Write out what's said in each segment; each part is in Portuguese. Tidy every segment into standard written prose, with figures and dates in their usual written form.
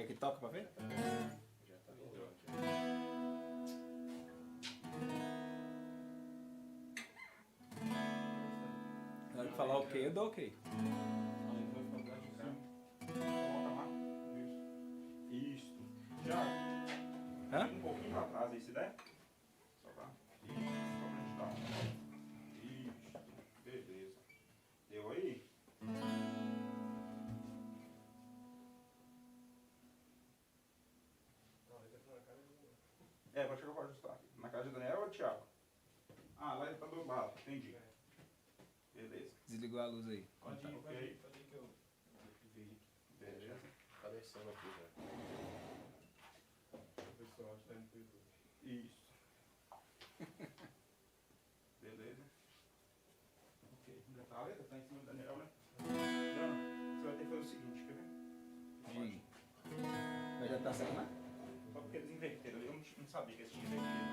Quer que toque pra ver? Já tá vindo aqui. Na hora que falar ok, eu dou ok. Isso. Já. Hã? Um pouquinho pra trás aí, se der. Só pra. Isso, só pra gente dar. Isso. Beleza. Deu aí? É, vou chegar pra ajustar aqui. Na casa de Daniel ou Thiago? Ah, lá ele tá dobrado. Entendi. Beleza. Desligou a luz aí. Pode ir, Ok. pode ir que eu vi. Beleza. Tá descendo aqui já. O pessoal está indo pro YouTube. Isso. Beleza. Ok. Já tá a letra? Tá em cima do Daniel, né? Não. Você vai ter que fazer o seguinte, quer ver? Diga. Mas já tá saindo lá? Só porque eles inverteram. Eu não sabia que eles tinham invertido.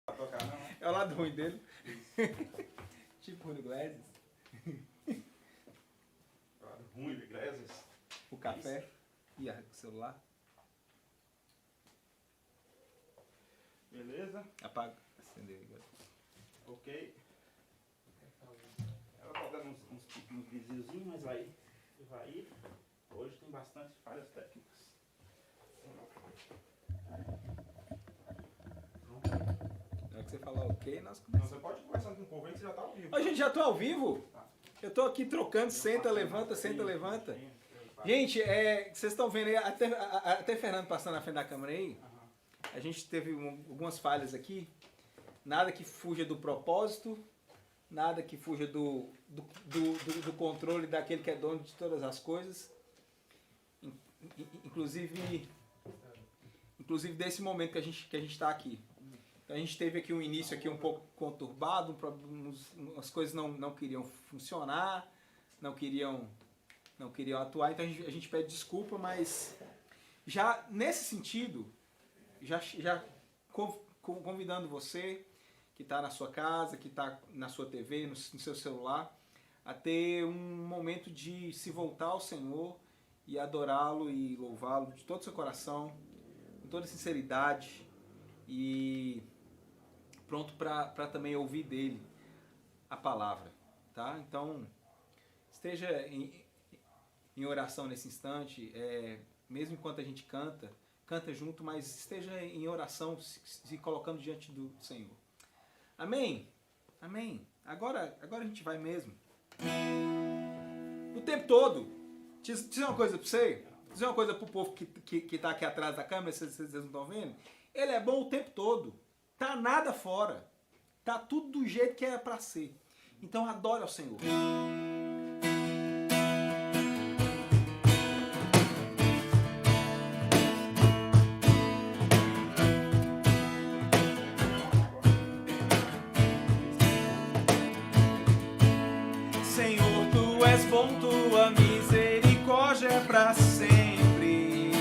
Não tocar, não. É o lado ruim dele. Tipo o Glasses. Claro, ruim, Iglesias. O café e o celular. Beleza? Apaga. Acendeu aí. Ok. Ela tá dando uns vizinhozinhos, mas vai ir. Hoje tem bastante falhas técnicas. Na hora que você falar ok, nós Não, começamos. você pode ir conversando com o povo aí que você já tá ao vivo. Ó, gente, já tô ao vivo. Eu tô aqui trocando, senta, levanta, senta, levanta. Gente, vocês estão vendo aí, até Fernando passando na frente da câmera aí, a gente teve algumas falhas aqui. Nada que fuja do propósito, nada que fuja do controle daquele que é dono de todas as coisas. Inclusive desse momento que a gente está aqui. Então, a gente teve aqui um início aqui um pouco conturbado, as coisas não queriam funcionar, não queriam atuar, então a gente pede desculpa, mas já nesse sentido, já convidando você que está na sua casa, que está na sua TV, no seu celular, a ter um momento de se voltar ao Senhor e adorá-lo e louvá-lo de todo o seu coração, com toda sinceridade e pronto para também ouvir dele a palavra, tá? Então, esteja em oração nesse instante, mesmo enquanto a gente canta junto, mas esteja em oração, se colocando diante do Senhor. Amém? Amém? Agora a gente vai mesmo. O tempo todo. Dizer uma coisa para você, dizer uma coisa para o povo que está aqui atrás da câmera, vocês não estão vendo? Ele é bom o tempo todo. Tá nada fora. Tá tudo do jeito que era para ser. Então adore ao Senhor. Senhor, tu és bom, tua misericórdia é para sempre.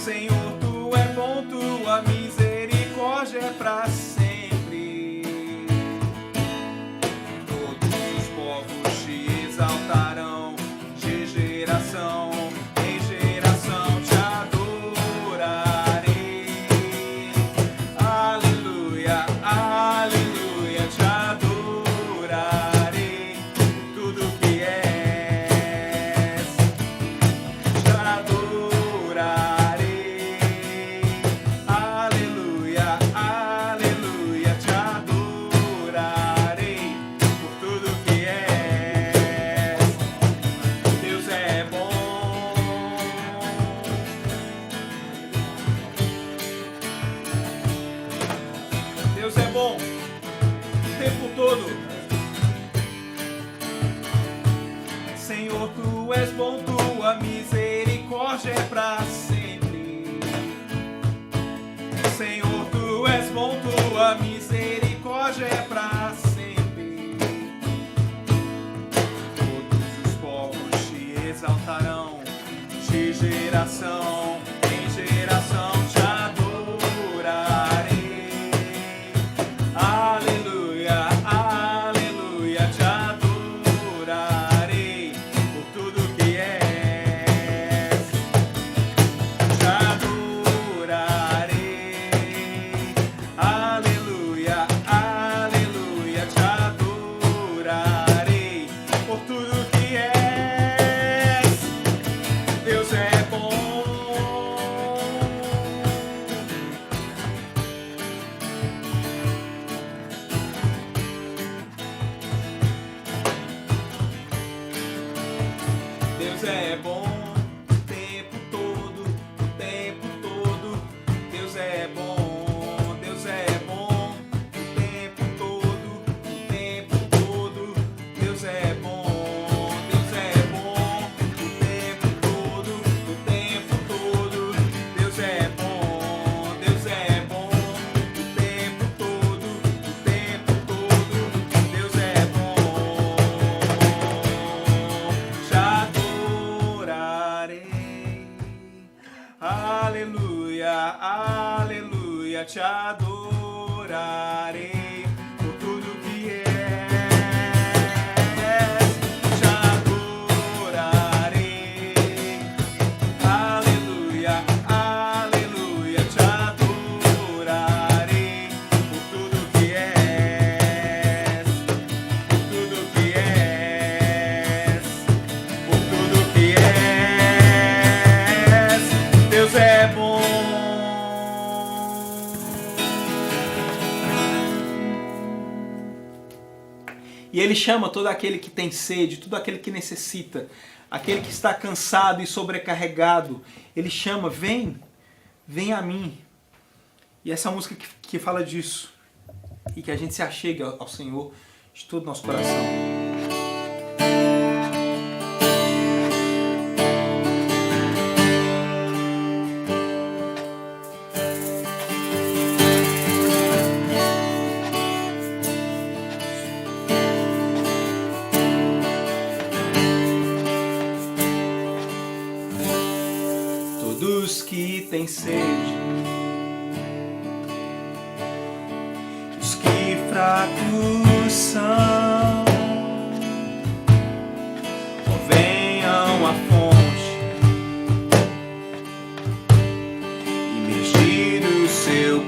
Senhor, tu és bom, tua misericórdia é para sempre. Todos os povos te exaltarão, de geração em geração te adorarei. Aleluia, aleluia, te adorarei. Tudo que és, louvarão, de geração em geração te adorarei. Aleluia, aleluia, te adorarei por tudo que és. Te adorarei. Aleluia, aleluia, te adorarei por tudo que és. Deus é bom. Deus é bom o tempo todo, o tempo todo. Deus é bom, Deus é bom o tempo todo, o tempo todo. Deus é bom, Deus é bom o tempo todo, o tempo todo. Deus é bom, Deus é bom o tempo todo, o tempo todo. Deus é bom. Te adorarei. Aleluia, aleluia, te adorarei por tudo que és. Te adorarei. Aleluia, aleluia, te adorarei por tudo que és. Por tudo que és. Por tudo que és. Deus é bom. E Ele chama todo aquele que tem sede, todo aquele que necessita, aquele que está cansado e sobrecarregado. Ele chama, vem, vem a mim. E essa música que fala disso, e que a gente se achegue ao Senhor de todo o nosso coração. Todos que têm sede, os que fracos são, venham à fonte, imergir o seu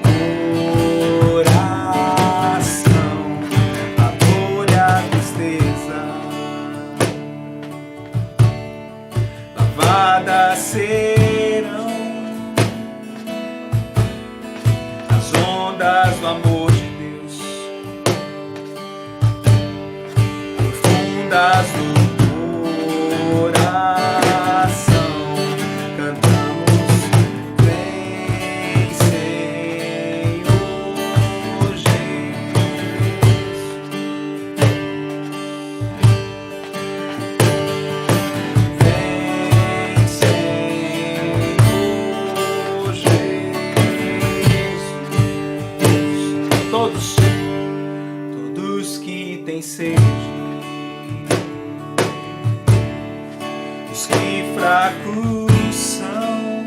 coração, a dor e a tristeza, lavada serão as ondas do amor de Deus, profundas do coração. Cantamos, vem Senhor Jesus. Vem Senhor Jesus. Todos que têm sede, os que fracos são,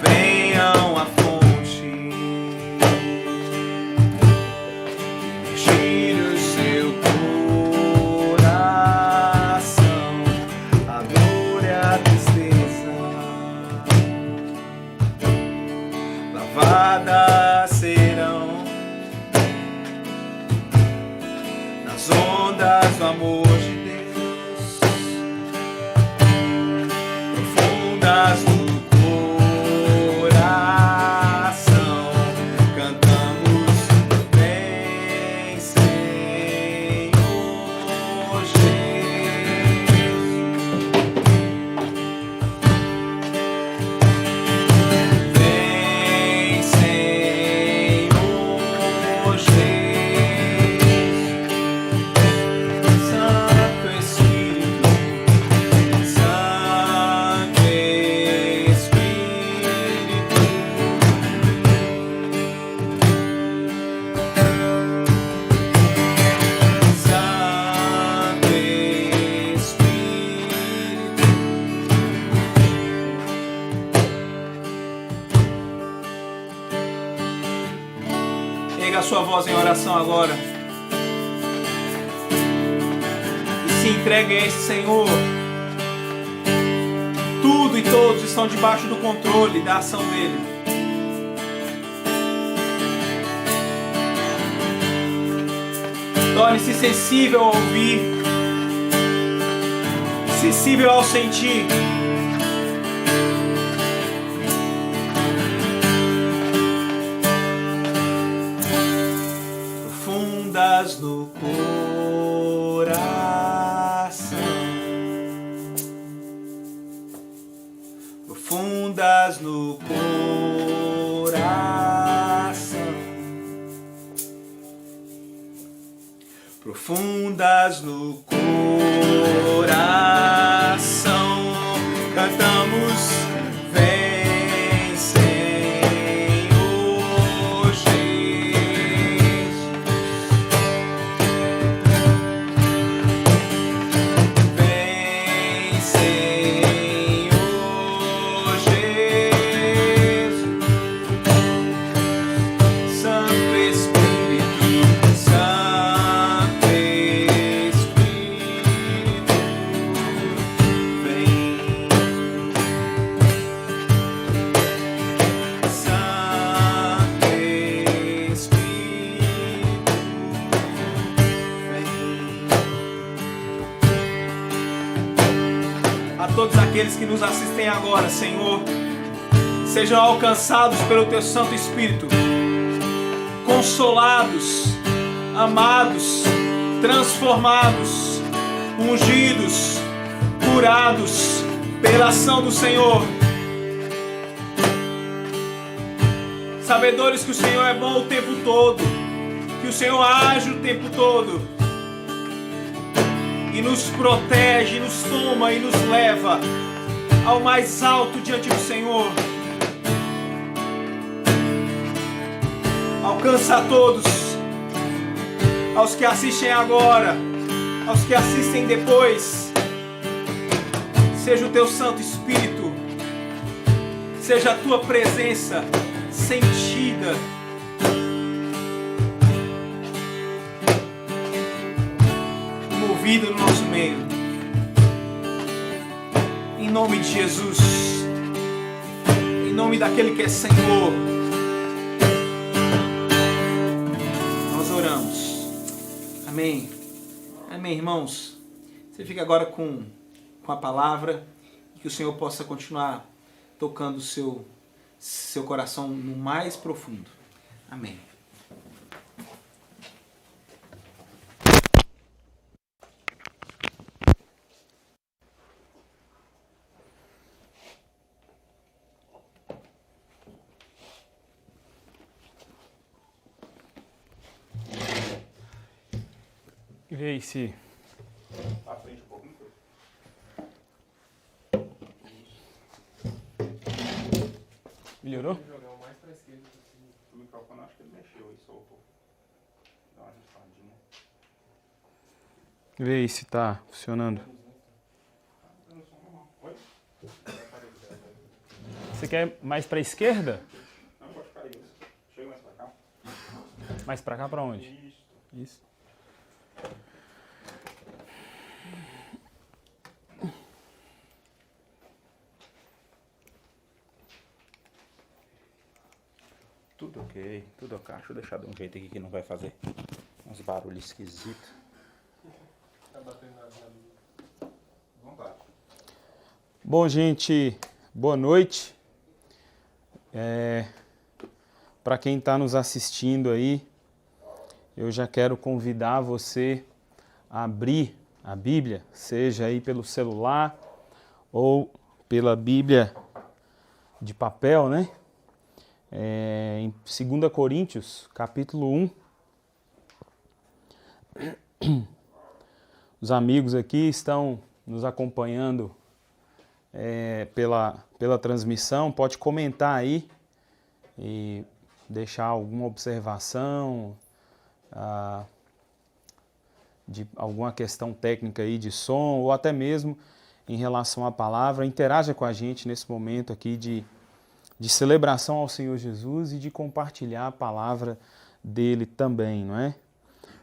venham à fonte, encher o seu coração, a dor e a tristeza, lavadas serão nas ondas do amor de Deus, voz em oração agora. E se entregue a esse Senhor. Tudo e todos estão debaixo do controle da ação dele. Torne-se sensível ao ouvir, sensível ao sentir. Profundas no coração, profundas no coração, profundas no coração, cantamos. Vem, Senhor Jesus. Vem, Senhor Jesus. Santo Espírito, Santo Espírito, vem. Santo Espírito, vem. A todos aqueles que nos assistem agora, Senhor, sejam alcançados pelo Teu Santo Espírito, consolados, amados, transformados, ungidos, curados pela ação do Senhor. Sabedores que o Senhor é bom o tempo todo, que o Senhor age o tempo todo e nos protege, nos toma e nos leva ao mais alto diante do Senhor. Alcança a todos, aos que assistem agora, aos que assistem depois. Seja o Teu Santo Espírito, seja a Tua presença sentida. Movida no nosso meio. Em nome de Jesus. Em nome daquele que é Senhor. Nós oramos. Amém. Amém, irmãos. Você fica agora com a palavra. Que o Senhor possa continuar tocando o seu coração no mais profundo. Amém. Vê aí se... À frente um pouquinho. Melhorou? Jogar o mais pra esquerda possível. O microfone acho que ele mexeu e soltou. Dá uma ajustadinha. Vê aí se tá funcionando. Oi? Você quer mais pra esquerda? Não, pode ficar aí. Chega mais pra cá. Mais pra cá pra onde? Isso. Isso. Tudo ok, tudo ok. Deixa eu deixar de um jeito aqui que não vai fazer uns barulhos esquisitos. Tá batendo na luz. Vontade. Bom, gente, boa noite. Para quem está nos assistindo aí, eu já quero convidar você a abrir a Bíblia, seja aí pelo celular ou pela Bíblia de papel, né? Em 2 Coríntios, capítulo 1. Os amigos aqui estão nos acompanhando pela transmissão. Pode comentar aí e deixar alguma observação de alguma questão técnica aí de som ou até mesmo em relação à palavra. Interaja com a gente nesse momento aqui de celebração ao Senhor Jesus e de compartilhar a palavra dele também, não é?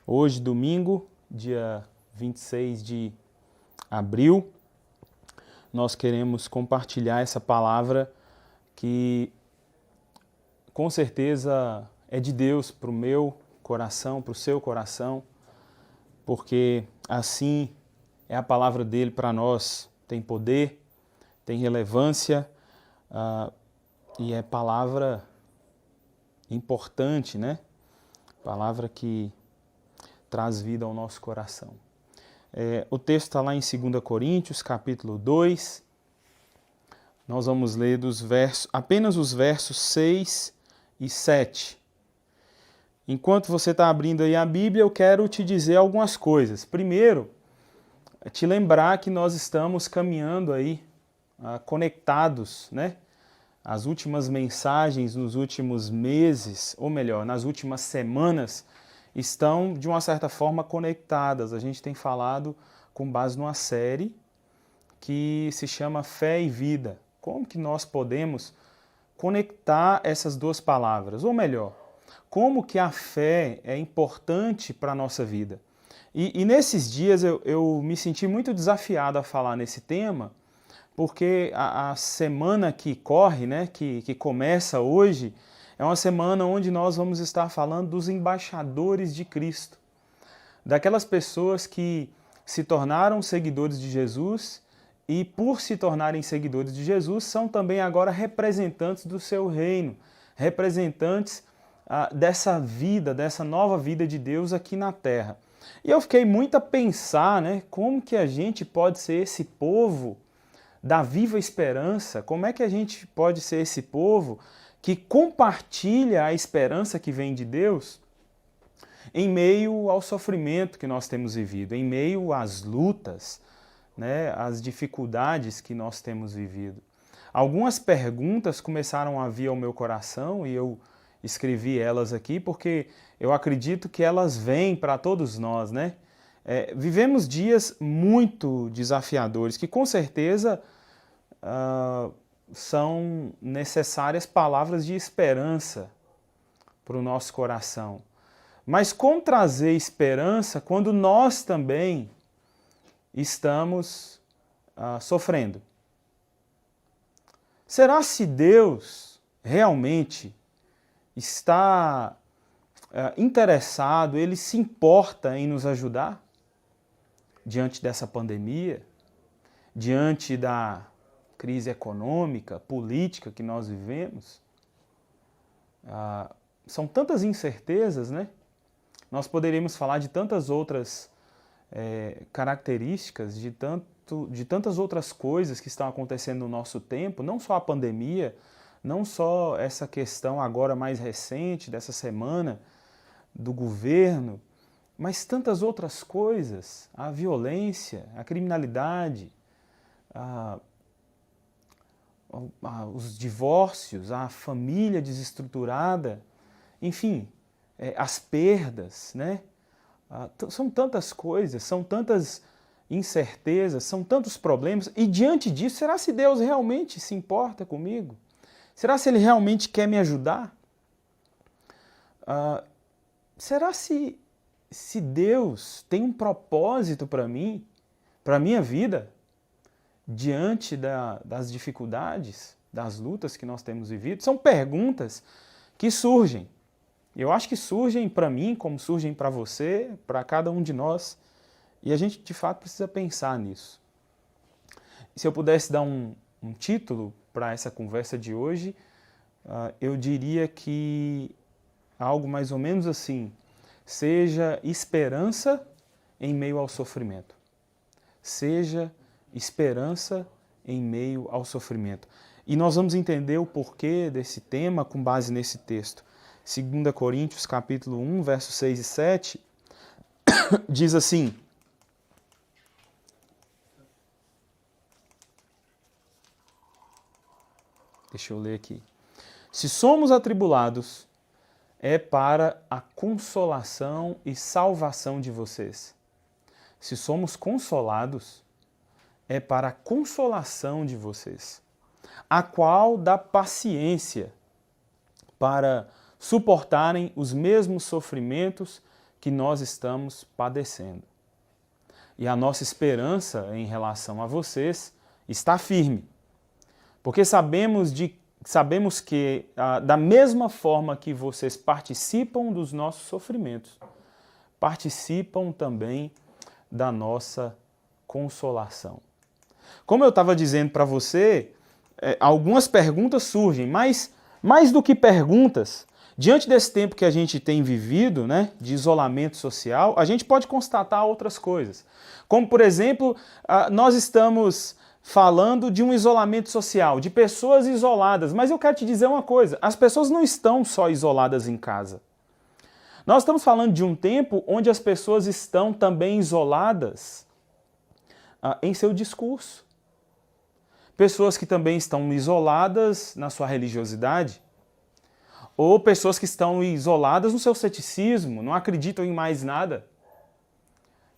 Hoje, domingo, dia 26 de abril, nós queremos compartilhar essa palavra que com certeza é de Deus para o meu coração, para o seu coração, porque assim é a palavra dele para nós. Tem poder, tem relevância e é palavra importante, né? Palavra que traz vida ao nosso coração. O texto está lá em 2 Coríntios, capítulo 2. Nós vamos ler apenas os versos 6 e 7. Enquanto você está abrindo aí a Bíblia, eu quero te dizer algumas coisas. Primeiro, te lembrar que nós estamos caminhando aí, conectados, né? As últimas mensagens nos últimos meses, ou melhor, nas últimas semanas, estão de uma certa forma conectadas. A gente tem falado com base numa série que se chama Fé e Vida. Como que nós podemos conectar essas duas palavras? Ou melhor, como que a fé é importante para a nossa vida? E nesses dias eu me senti muito desafiado a falar nesse tema, porque a semana que corre, né, que começa hoje, é uma semana onde nós vamos estar falando dos embaixadores de Cristo, daquelas pessoas que se tornaram seguidores de Jesus e, por se tornarem seguidores de Jesus, são também agora representantes do seu reino, representantes dessa vida, dessa nova vida de Deus aqui na terra. E eu fiquei muito a pensar, né, como que a gente pode ser esse povo da viva esperança, como é que a gente pode ser esse povo que compartilha a esperança que vem de Deus em meio ao sofrimento que nós temos vivido, em meio às lutas, né, às dificuldades que nós temos vivido. Algumas perguntas começaram a vir ao meu coração e eu escrevi elas aqui porque eu acredito que elas vêm para todos nós, né? Vivemos dias muito desafiadores que com certeza são necessárias palavras de esperança para o nosso coração. Mas como trazer esperança quando nós também estamos sofrendo? Será se Deus realmente está interessado, Ele se importa em nos ajudar diante dessa pandemia, diante da crise econômica, política que nós vivemos? São tantas incertezas, né? Nós poderíamos falar de tantas outras características, de tantas outras coisas que estão acontecendo no nosso tempo, não só a pandemia, não só essa questão agora mais recente, dessa semana, do governo, mas tantas outras coisas, a violência, a criminalidade, os divórcios, a família desestruturada, enfim, as perdas, né? São tantas coisas, são tantas incertezas, são tantos problemas, e diante disso, será se Deus realmente se importa comigo? Será se Ele realmente quer me ajudar? Será se Deus tem um propósito para mim, para a minha vida, diante das dificuldades, das lutas que nós temos vivido? São perguntas que surgem. Eu acho que surgem para mim, como surgem para você, para cada um de nós, e a gente de fato precisa pensar nisso. Se eu pudesse dar um título para essa conversa de hoje, eu diria que algo mais ou menos assim: seja esperança em meio ao sofrimento. Seja esperança em meio ao sofrimento. E nós vamos entender o porquê desse tema com base nesse texto. 2 Coríntios, capítulo 1, versos 6 e 7, diz assim: deixa eu ler aqui. Se somos atribulados, é para a consolação e salvação de vocês. Se somos consolados, é para a consolação de vocês, a qual dá paciência para suportarem os mesmos sofrimentos que nós estamos padecendo. E a nossa esperança em relação a vocês está firme, porque sabemos que, da mesma forma que vocês participam dos nossos sofrimentos, participam também da nossa consolação. Como eu estava dizendo para você, algumas perguntas surgem, mas mais do que perguntas, diante desse tempo que a gente tem vivido, né, de isolamento social, a gente pode constatar outras coisas. Como, por exemplo, nós estamos falando de um isolamento social, de pessoas isoladas, mas eu quero te dizer uma coisa, as pessoas não estão só isoladas em casa. Nós estamos falando de um tempo onde as pessoas estão também isoladas em seu discurso. Pessoas que também estão isoladas na sua religiosidade, ou pessoas que estão isoladas no seu ceticismo, não acreditam em mais nada.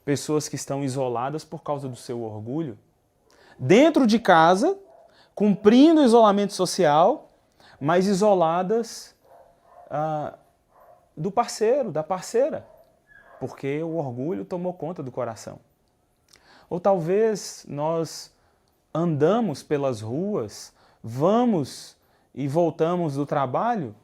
Pessoas que estão isoladas por causa do seu orgulho. Dentro de casa, cumprindo o isolamento social, mas isoladas do parceiro, da parceira, porque o orgulho tomou conta do coração. Ou talvez nós andamos pelas ruas, vamos e voltamos do trabalho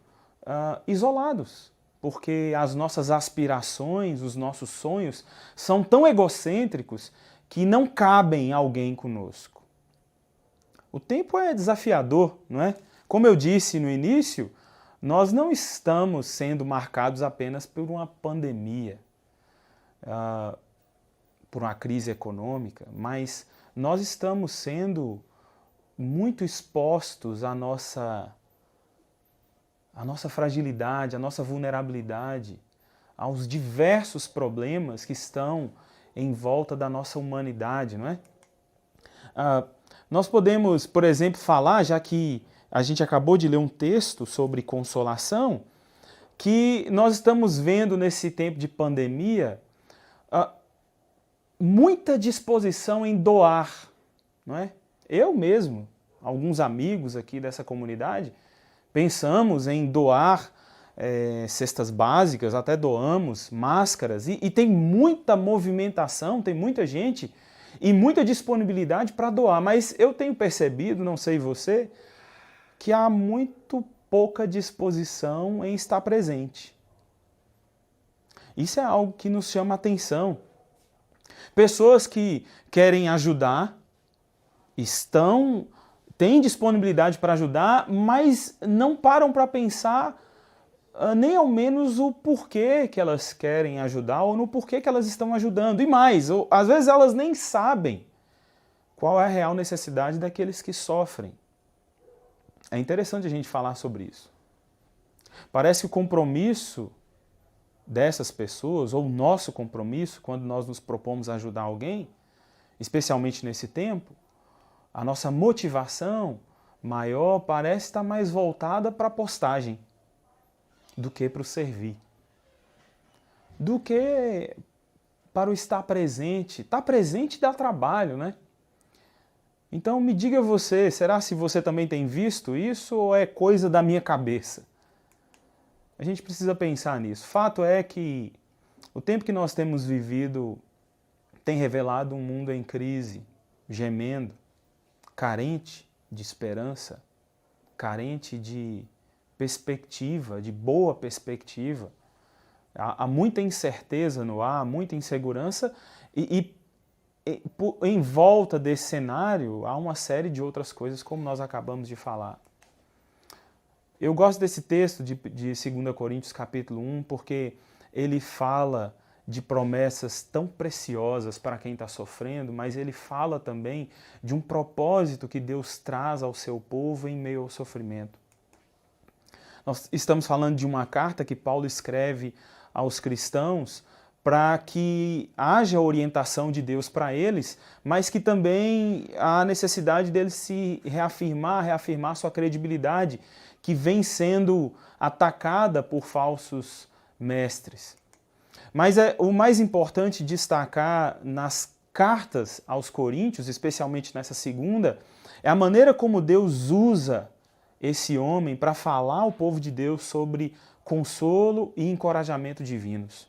isolados, porque as nossas aspirações, os nossos sonhos são tão egocêntricos que não cabem alguém conosco. O tempo é desafiador, não é? Como eu disse no início, nós não estamos sendo marcados apenas por uma pandemia, por uma crise econômica, mas nós estamos sendo muito expostos à nossa fragilidade, à nossa vulnerabilidade, aos diversos problemas que estão em volta da nossa humanidade, não é? Nós podemos, por exemplo, falar, já que a gente acabou de ler um texto sobre consolação, que nós estamos vendo nesse tempo de pandemia muita disposição em doar, não é? Eu mesmo, alguns amigos aqui dessa comunidade, pensamos em doar cestas básicas, até doamos máscaras, e tem muita movimentação, tem muita gente e muita disponibilidade para doar, mas eu tenho percebido, não sei você, que há muito pouca disposição em estar presente. Isso é algo que nos chama a atenção. Pessoas que querem ajudar, têm disponibilidade para ajudar, mas não param para pensar nem ao menos o porquê que elas querem ajudar ou no porquê que elas estão ajudando. E mais, às vezes elas nem sabem qual é a real necessidade daqueles que sofrem. É interessante a gente falar sobre isso. Parece que o compromisso dessas pessoas, ou o nosso compromisso, quando nós nos propomos a ajudar alguém, especialmente nesse tempo, a nossa motivação maior parece estar mais voltada para a postagem do que para o servir. Do que para o estar presente. Estar presente dá trabalho, né? Então me diga você, será se você também tem visto isso ou é coisa da minha cabeça? A gente precisa pensar nisso. Fato é que o tempo que nós temos vivido tem revelado um mundo em crise, gemendo, carente de esperança, carente de perspectiva, de boa perspectiva. Há muita incerteza no ar, muita insegurança e em volta desse cenário há uma série de outras coisas, como nós acabamos de falar. Eu gosto desse texto de 2 Coríntios capítulo 1, porque ele fala de promessas tão preciosas para quem está sofrendo, mas ele fala também de um propósito que Deus traz ao seu povo em meio ao sofrimento. Nós estamos falando de uma carta que Paulo escreve aos cristãos para que haja orientação de Deus para eles, mas que também há necessidade deles se reafirmar sua credibilidade, que vem sendo atacada por falsos mestres. Mas o mais importante destacar nas cartas aos Coríntios, especialmente nessa segunda, é a maneira como Deus usa esse homem para falar ao povo de Deus sobre consolo e encorajamento divinos.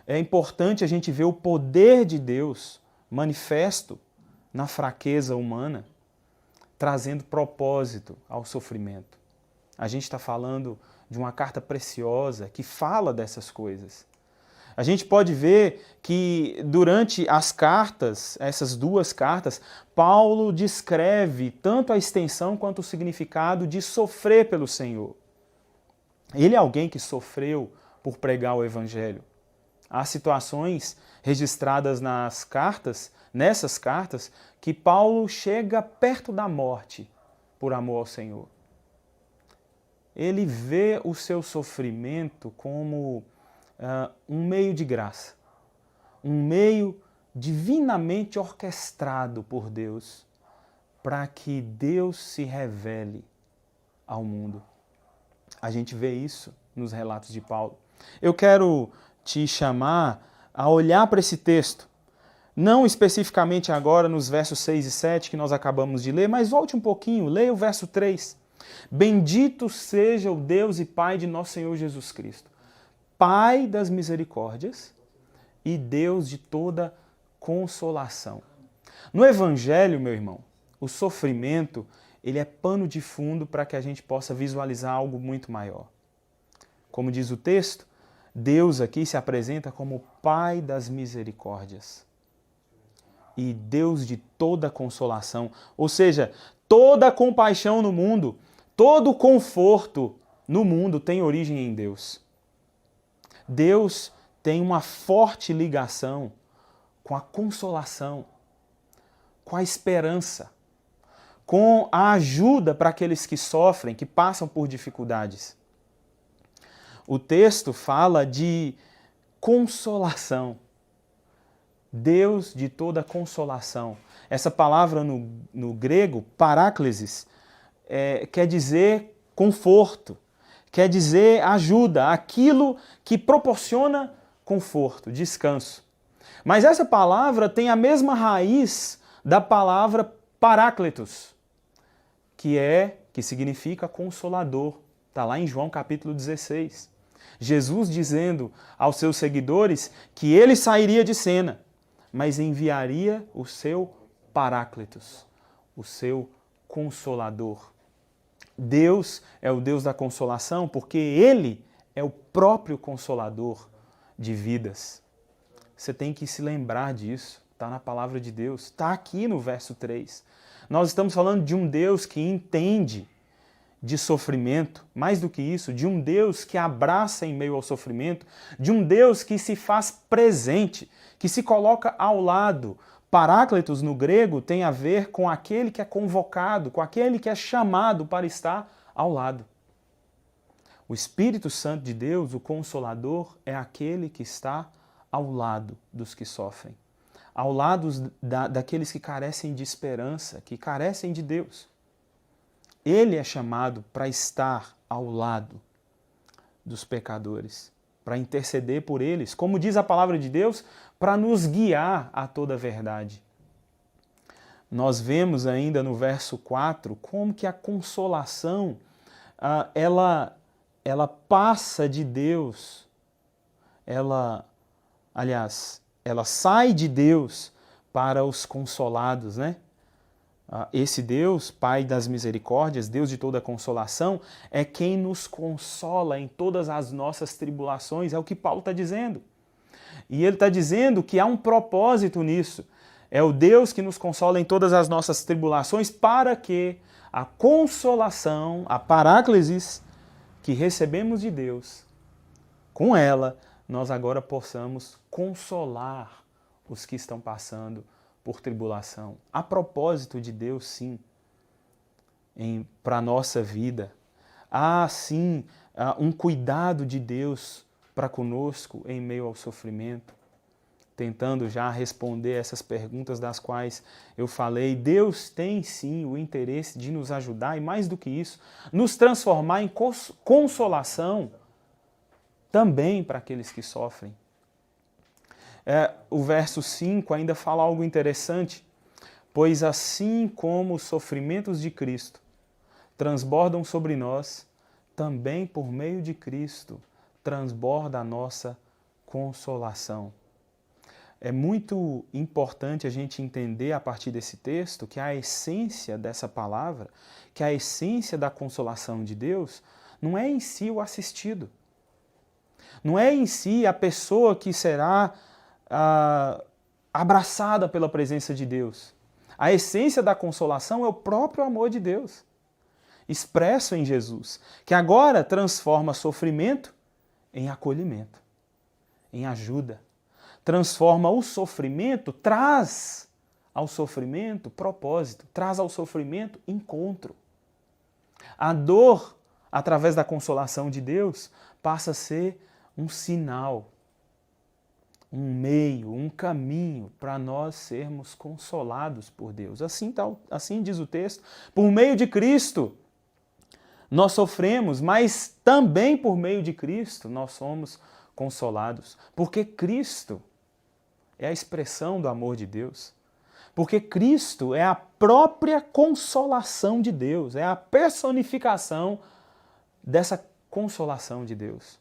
É importante a gente ver o poder de Deus manifesto na fraqueza humana, trazendo propósito ao sofrimento. A gente está falando de uma carta preciosa que fala dessas coisas. A gente pode ver que durante as cartas, essas duas cartas, Paulo descreve tanto a extensão quanto o significado de sofrer pelo Senhor. Ele é alguém que sofreu por pregar o Evangelho. Há situações registradas nessas cartas, que Paulo chega perto da morte por amor ao Senhor. Ele vê o seu sofrimento como um meio de graça, um meio divinamente orquestrado por Deus, para que Deus se revele ao mundo. A gente vê isso nos relatos de Paulo. Eu quero te chamar a olhar para esse texto, não especificamente agora nos versos 6 e 7 que nós acabamos de ler, mas volte um pouquinho, leia o verso 3. Bendito seja o Deus e Pai de nosso Senhor Jesus Cristo, Pai das misericórdias e Deus de toda consolação. No Evangelho, meu irmão, o sofrimento, ele é pano de fundo para que a gente possa visualizar algo muito maior. Como diz o texto, Deus aqui se apresenta como Pai das misericórdias e Deus de toda consolação, ou seja, toda compaixão no mundo, todo conforto no mundo tem origem em Deus. Deus tem uma forte ligação com a consolação, com a esperança, com a ajuda para aqueles que sofrem, que passam por dificuldades. O texto fala de consolação. Deus de toda consolação. Essa palavra no grego, paráclesis, quer dizer conforto, quer dizer ajuda, aquilo que proporciona conforto, descanso. Mas essa palavra tem a mesma raiz da palavra paráclitos, que significa consolador. Está lá em João capítulo 16. Jesus dizendo aos seus seguidores que ele sairia de cena, mas enviaria o seu paráclitos, o seu consolador. Deus é o Deus da consolação porque ele é o próprio consolador de vidas. Você tem que se lembrar disso, está na palavra de Deus, está aqui no verso 3. Nós estamos falando de um Deus que entende de sofrimento, mais do que isso, de um Deus que abraça em meio ao sofrimento, de um Deus que se faz presente, que se coloca ao lado. Paráclitos no grego tem a ver com aquele que é convocado, com aquele que é chamado para estar ao lado. O Espírito Santo de Deus, o Consolador, é aquele que está ao lado dos que sofrem, ao lado daqueles que carecem de esperança, que carecem de Deus. Ele é chamado para estar ao lado dos pecadores, para interceder por eles, como diz a palavra de Deus, para nos guiar a toda a verdade. Nós vemos ainda no verso 4 como que a consolação, ela passa de Deus, ela sai de Deus para os consolados, né? Esse Deus, Pai das misericórdias, Deus de toda consolação, é quem nos consola em todas as nossas tribulações, é o que Paulo está dizendo. E ele está dizendo que há um propósito nisso. É o Deus que nos consola em todas as nossas tribulações para que a consolação, a paráclesis que recebemos de Deus, com ela, nós agora possamos consolar os que estão passando por tribulação. A propósito de Deus, sim, para a nossa vida. Há, sim, um cuidado de Deus para conosco em meio ao sofrimento. Tentando já responder essas perguntas das quais eu falei, Deus tem, sim, o interesse de nos ajudar e, mais do que isso, nos transformar em consolação também para aqueles que sofrem. O verso 5 ainda fala algo interessante, pois assim como os sofrimentos de Cristo transbordam sobre nós, também por meio de Cristo transborda a nossa consolação. É muito importante a gente entender a partir desse texto que a essência dessa palavra, que a essência da consolação de Deus, não é em si o assistido. Não é em si a pessoa que será abraçada pela presença de Deus. A essência da consolação é o próprio amor de Deus, expresso em Jesus, que agora transforma sofrimento em acolhimento, em ajuda. Transforma o sofrimento, traz ao sofrimento propósito, traz ao sofrimento encontro. A dor, através da consolação de Deus, passa a ser um sinal, um meio, um caminho para nós sermos consolados por Deus. Assim diz o texto, por meio de Cristo nós sofremos, mas também por meio de Cristo nós somos consolados, porque Cristo é a expressão do amor de Deus. Porque Cristo é a própria consolação de Deus, é a personificação dessa consolação de Deus.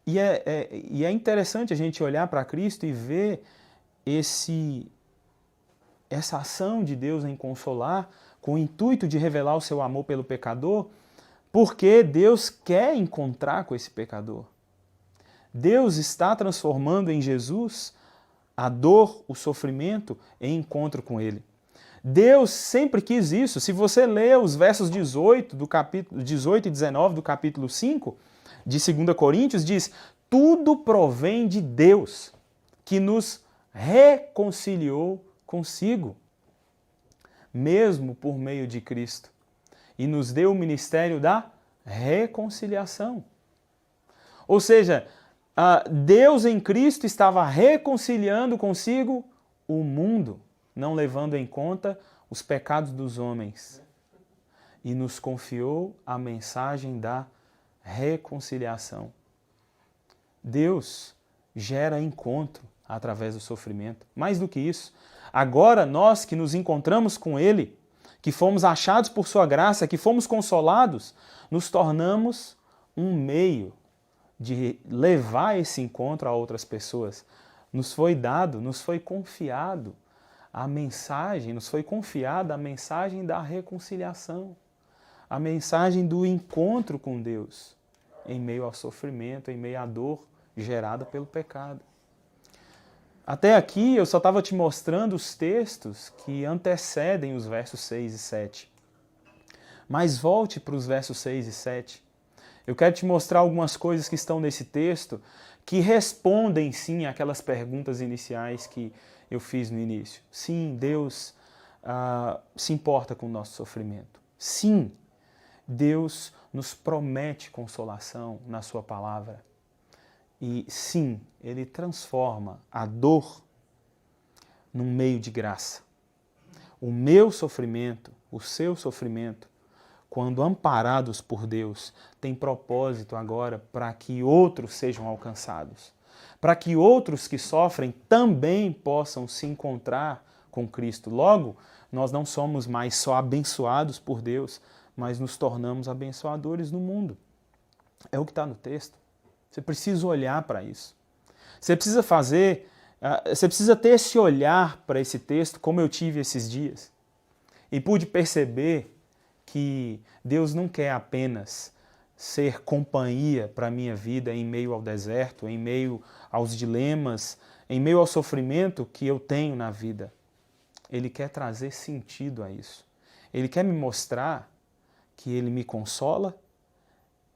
E é interessante a gente olhar para Cristo e ver essa ação de Deus em consolar, com o intuito de revelar o seu amor pelo pecador, porque Deus quer encontrar com esse pecador. Deus está transformando em Jesus a dor, o sofrimento, em encontro com Ele. Deus sempre quis isso. Se você ler os versos 18 e 19 do capítulo 5 de 2 Coríntios, diz: tudo provém de Deus, que nos reconciliou consigo, mesmo por meio de Cristo, e nos deu o ministério da reconciliação. Ou seja, Deus em Cristo estava reconciliando consigo o mundo, não levando em conta os pecados dos homens, e nos confiou a mensagem da reconciliação. Deus gera encontro através do sofrimento. Mais do que isso, agora nós que nos encontramos com Ele, que fomos achados por Sua graça, que fomos consolados, nos tornamos um meio de levar esse encontro a outras pessoas. Nos foi dado, nos foi confiado a mensagem, nos foi confiada a mensagem da reconciliação, a mensagem do encontro com Deus, em meio ao sofrimento, em meio à dor gerada pelo pecado. Até aqui eu só estava te mostrando os textos que antecedem os versos 6 e 7. Mas volte para os versos 6 e 7. Eu quero te mostrar algumas coisas que estão nesse texto que respondem sim àquelas perguntas iniciais que eu fiz no início. Sim, Deus se importa com o nosso sofrimento. Sim, Deus nos promete consolação na Sua palavra. E sim, Ele transforma a dor num meio de graça. O meu sofrimento, o seu sofrimento, quando amparados por Deus, tem propósito agora para que outros sejam alcançados. Para que outros que sofrem também possam se encontrar com Cristo. Logo, nós não somos mais só abençoados por Deus, mas nos tornamos abençoadores no mundo. É o que está no texto. Você precisa olhar para isso. Você precisa ter esse olhar para esse texto, como eu tive esses dias. E pude perceber que Deus não quer apenas ser companhia para a minha vida em meio ao deserto, em meio aos dilemas, em meio ao sofrimento que eu tenho na vida. Ele quer trazer sentido a isso. Ele quer me mostrar que Ele me consola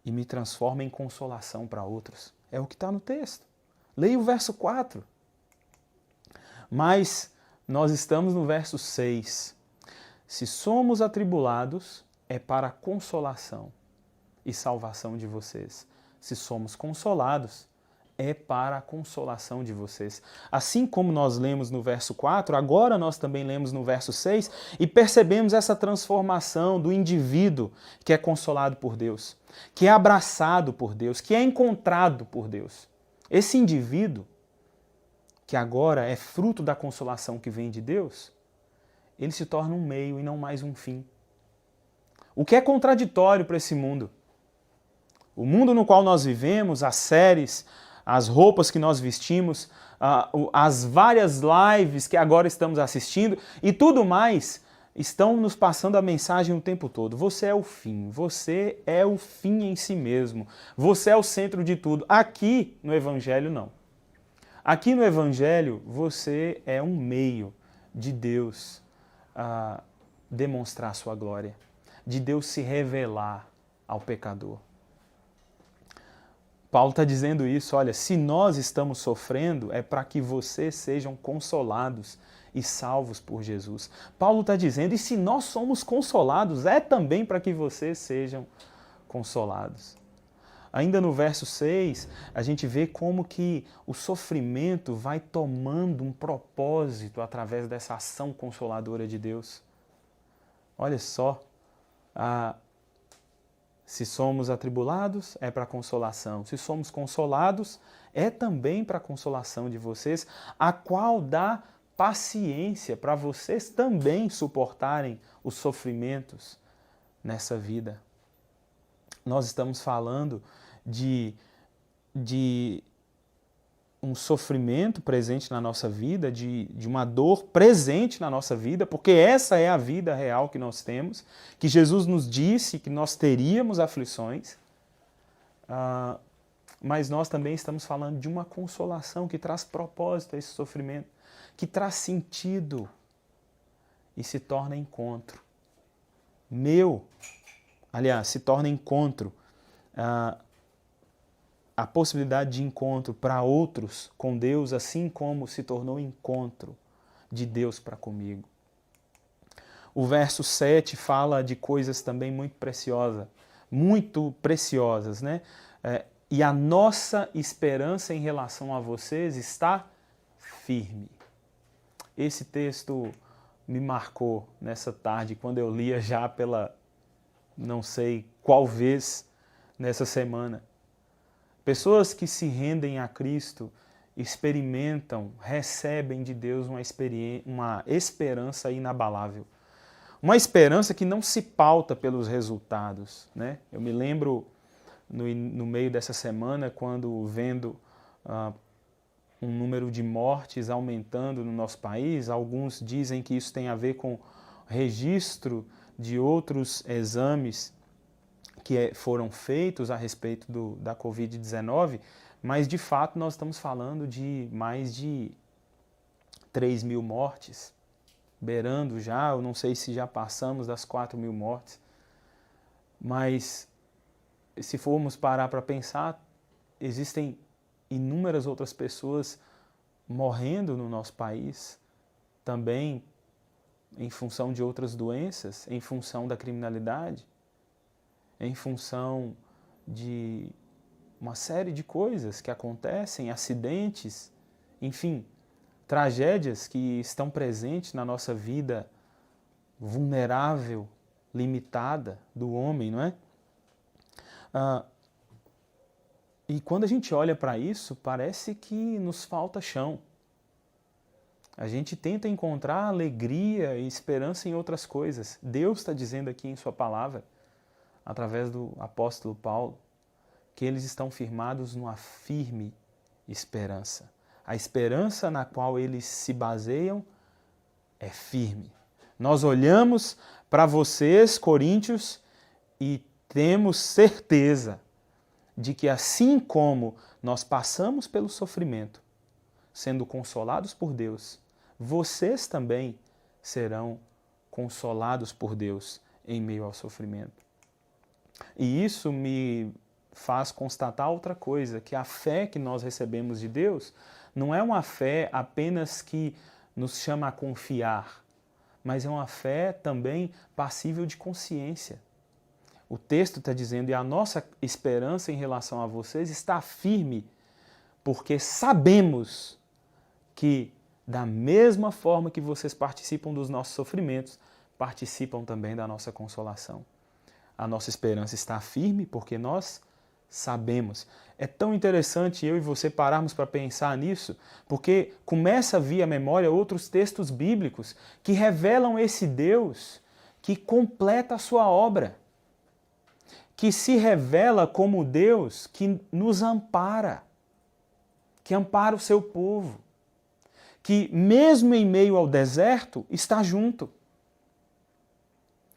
e me transforma em consolação para outros. É o que está no texto. Leia o verso 4. Mas nós estamos no verso 6. Se somos atribulados, é para a consolação e salvação de vocês. Se somos consolados, é para a consolação de vocês. Assim como nós lemos no verso 4, agora nós também lemos no verso 6 e percebemos essa transformação do indivíduo que é consolado por Deus, que é abraçado por Deus, que é encontrado por Deus. Esse indivíduo, que agora é fruto da consolação que vem de Deus, ele se torna um meio e não mais um fim. O que é contraditório para esse mundo? O mundo no qual nós vivemos, as séries, as roupas que nós vestimos, as várias lives que agora estamos assistindo e tudo mais estão nos passando a mensagem o tempo todo. Você é o fim, você é o fim em si mesmo, você é o centro de tudo. Aqui no Evangelho não. Aqui no Evangelho você é um meio de Deus demonstrar a sua glória, de Deus se revelar ao pecador. Paulo está dizendo isso, olha, se nós estamos sofrendo é para que vocês sejam consolados e salvos por Jesus. Paulo está dizendo, e se nós somos consolados, é também para que vocês sejam consolados. Ainda no verso 6, a gente vê como que o sofrimento vai tomando um propósito através dessa ação consoladora de Deus. Olha só, se somos atribulados, é para consolação. Se somos consolados, é também para consolação de vocês, a qual dá paciência para vocês também suportarem os sofrimentos nessa vida. Nós estamos falando de um sofrimento presente na nossa vida, de uma dor presente na nossa vida, porque essa é a vida real que nós temos, que Jesus nos disse que nós teríamos aflições, mas nós também estamos falando de uma consolação que traz propósito a esse sofrimento, que traz sentido e se torna encontro. Se torna encontro, a possibilidade de encontro para outros com Deus, assim como se tornou encontro de Deus para comigo. O verso 7 fala de coisas também muito preciosas, né? E a nossa esperança em relação a vocês está firme. Esse texto me marcou nessa tarde, quando eu lia já pela não sei qual vez nessa semana. Pessoas que se rendem a Cristo experimentam, recebem de Deus uma esperança inabalável. Uma esperança que não se pauta pelos resultados, né? Eu me lembro no meio dessa semana, quando vendo um número de mortes aumentando no nosso país, alguns dizem que isso tem a ver com registro de outros exames que foram feitos a respeito da Covid-19, mas de fato nós estamos falando de mais de 3.000 mortes, beirando já, eu não sei se já passamos das 4.000 mortes, mas se formos parar para pensar, existem inúmeras outras pessoas morrendo no nosso país, também em função de outras doenças, em função da criminalidade, em função de uma série de coisas que acontecem, acidentes, enfim, tragédias que estão presentes na nossa vida vulnerável, limitada do homem, não é? E quando a gente olha para isso, parece que nos falta chão. A gente tenta encontrar alegria e esperança em outras coisas. Deus está dizendo aqui em sua palavra, através do apóstolo Paulo, que eles estão firmados numa firme esperança. A esperança na qual eles se baseiam é firme. Nós olhamos para vocês, coríntios, e temos certeza de que assim como nós passamos pelo sofrimento, sendo consolados por Deus, vocês também serão consolados por Deus em meio ao sofrimento. E isso me faz constatar outra coisa, que a fé que nós recebemos de Deus não é uma fé apenas que nos chama a confiar, mas é uma fé também passível de consciência. O texto está dizendo, e a nossa esperança em relação a vocês está firme, porque sabemos que, da mesma forma que vocês participam dos nossos sofrimentos, participam também da nossa consolação. A nossa esperança está firme porque nós sabemos. É tão interessante eu e você pararmos para pensar nisso, porque começa a vir à memória outros textos bíblicos que revelam esse Deus que completa a sua obra. que se revela como Deus que nos ampara, que ampara o seu povo, que mesmo em meio ao deserto está junto,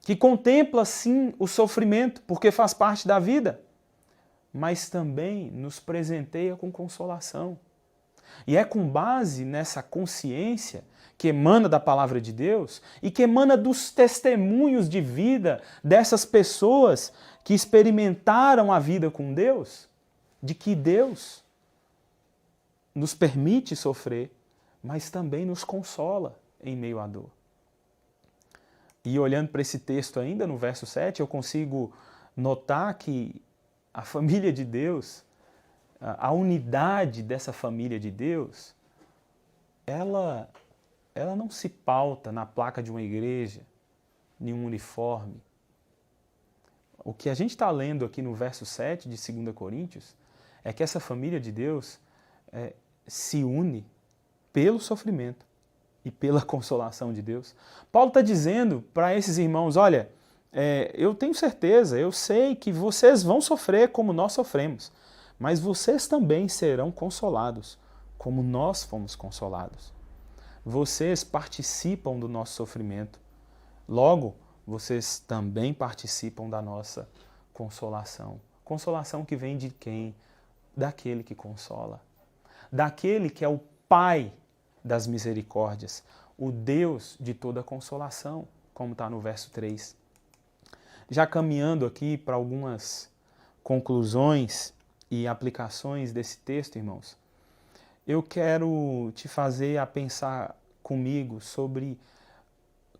que contempla sim o sofrimento, porque faz parte da vida, mas também nos presenteia com consolação. E é com base nessa consciência que emana da palavra de Deus e que emana dos testemunhos de vida dessas pessoas que experimentaram a vida com Deus, de que Deus nos permite sofrer, mas também nos consola em meio à dor. E olhando para esse texto ainda, no verso 7, eu consigo notar que a família de Deus, a unidade dessa família de Deus, ela não se pauta na placa de uma igreja, em um uniforme. O que a gente está lendo aqui no verso 7 de 2 Coríntios é que essa família de Deus se une pelo sofrimento e pela consolação de Deus. Paulo está dizendo para esses irmãos, olha, eu tenho certeza, eu sei que vocês vão sofrer como nós sofremos, mas vocês também serão consolados, como nós fomos consolados. Vocês participam do nosso sofrimento. Logo, vocês também participam da nossa consolação. Consolação que vem de quem? Daquele que consola. Daquele que é o Pai das misericórdias, o Deus de toda consolação, como está no verso 3. Já caminhando aqui para algumas conclusões e aplicações desse texto, irmãos, eu quero te fazer a pensar comigo sobre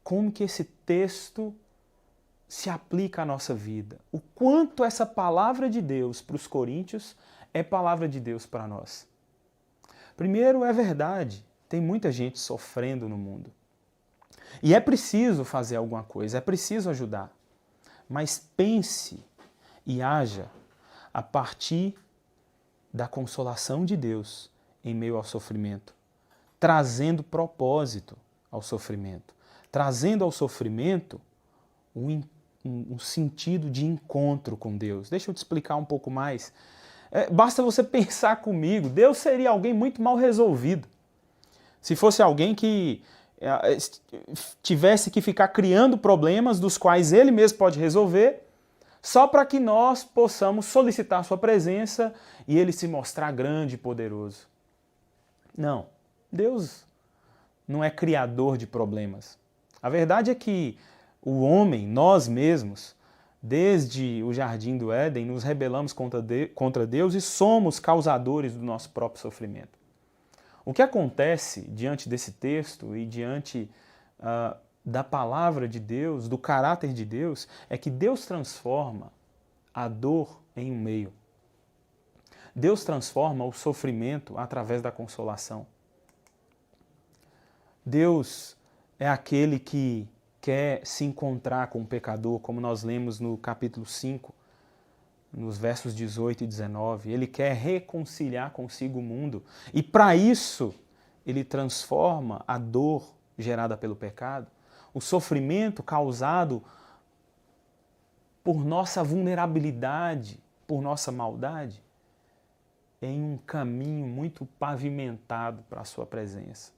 como que esse texto se aplica à nossa vida. O quanto essa palavra de Deus para os coríntios é palavra de Deus para nós. Primeiro, é verdade, tem muita gente sofrendo no mundo. E é preciso fazer alguma coisa, é preciso ajudar. Mas pense e haja a partir da consolação de Deus em meio ao sofrimento, trazendo propósito ao sofrimento, trazendo ao sofrimento um sentido de encontro com Deus. Deixa eu te explicar um pouco mais. Basta você pensar comigo, Deus seria alguém muito mal resolvido. Se fosse alguém que tivesse que ficar criando problemas dos quais Ele mesmo pode resolver, só para que nós possamos solicitar sua presença e Ele se mostrar grande e poderoso. Não, Deus não é criador de problemas. A verdade é que o homem, nós mesmos, desde o jardim do Éden, nos rebelamos contra Deus e somos causadores do nosso próprio sofrimento. O que acontece diante desse texto e diante da palavra de Deus, do caráter de Deus, é que Deus transforma a dor em um meio. Deus transforma o sofrimento através da consolação. Deus é aquele que quer se encontrar com o pecador, como nós lemos no capítulo 5, nos versos 18 e 19. Ele quer reconciliar consigo o mundo. E para isso, ele transforma a dor gerada pelo pecado, o sofrimento causado por nossa vulnerabilidade, por nossa maldade, em um caminho muito pavimentado para a sua presença,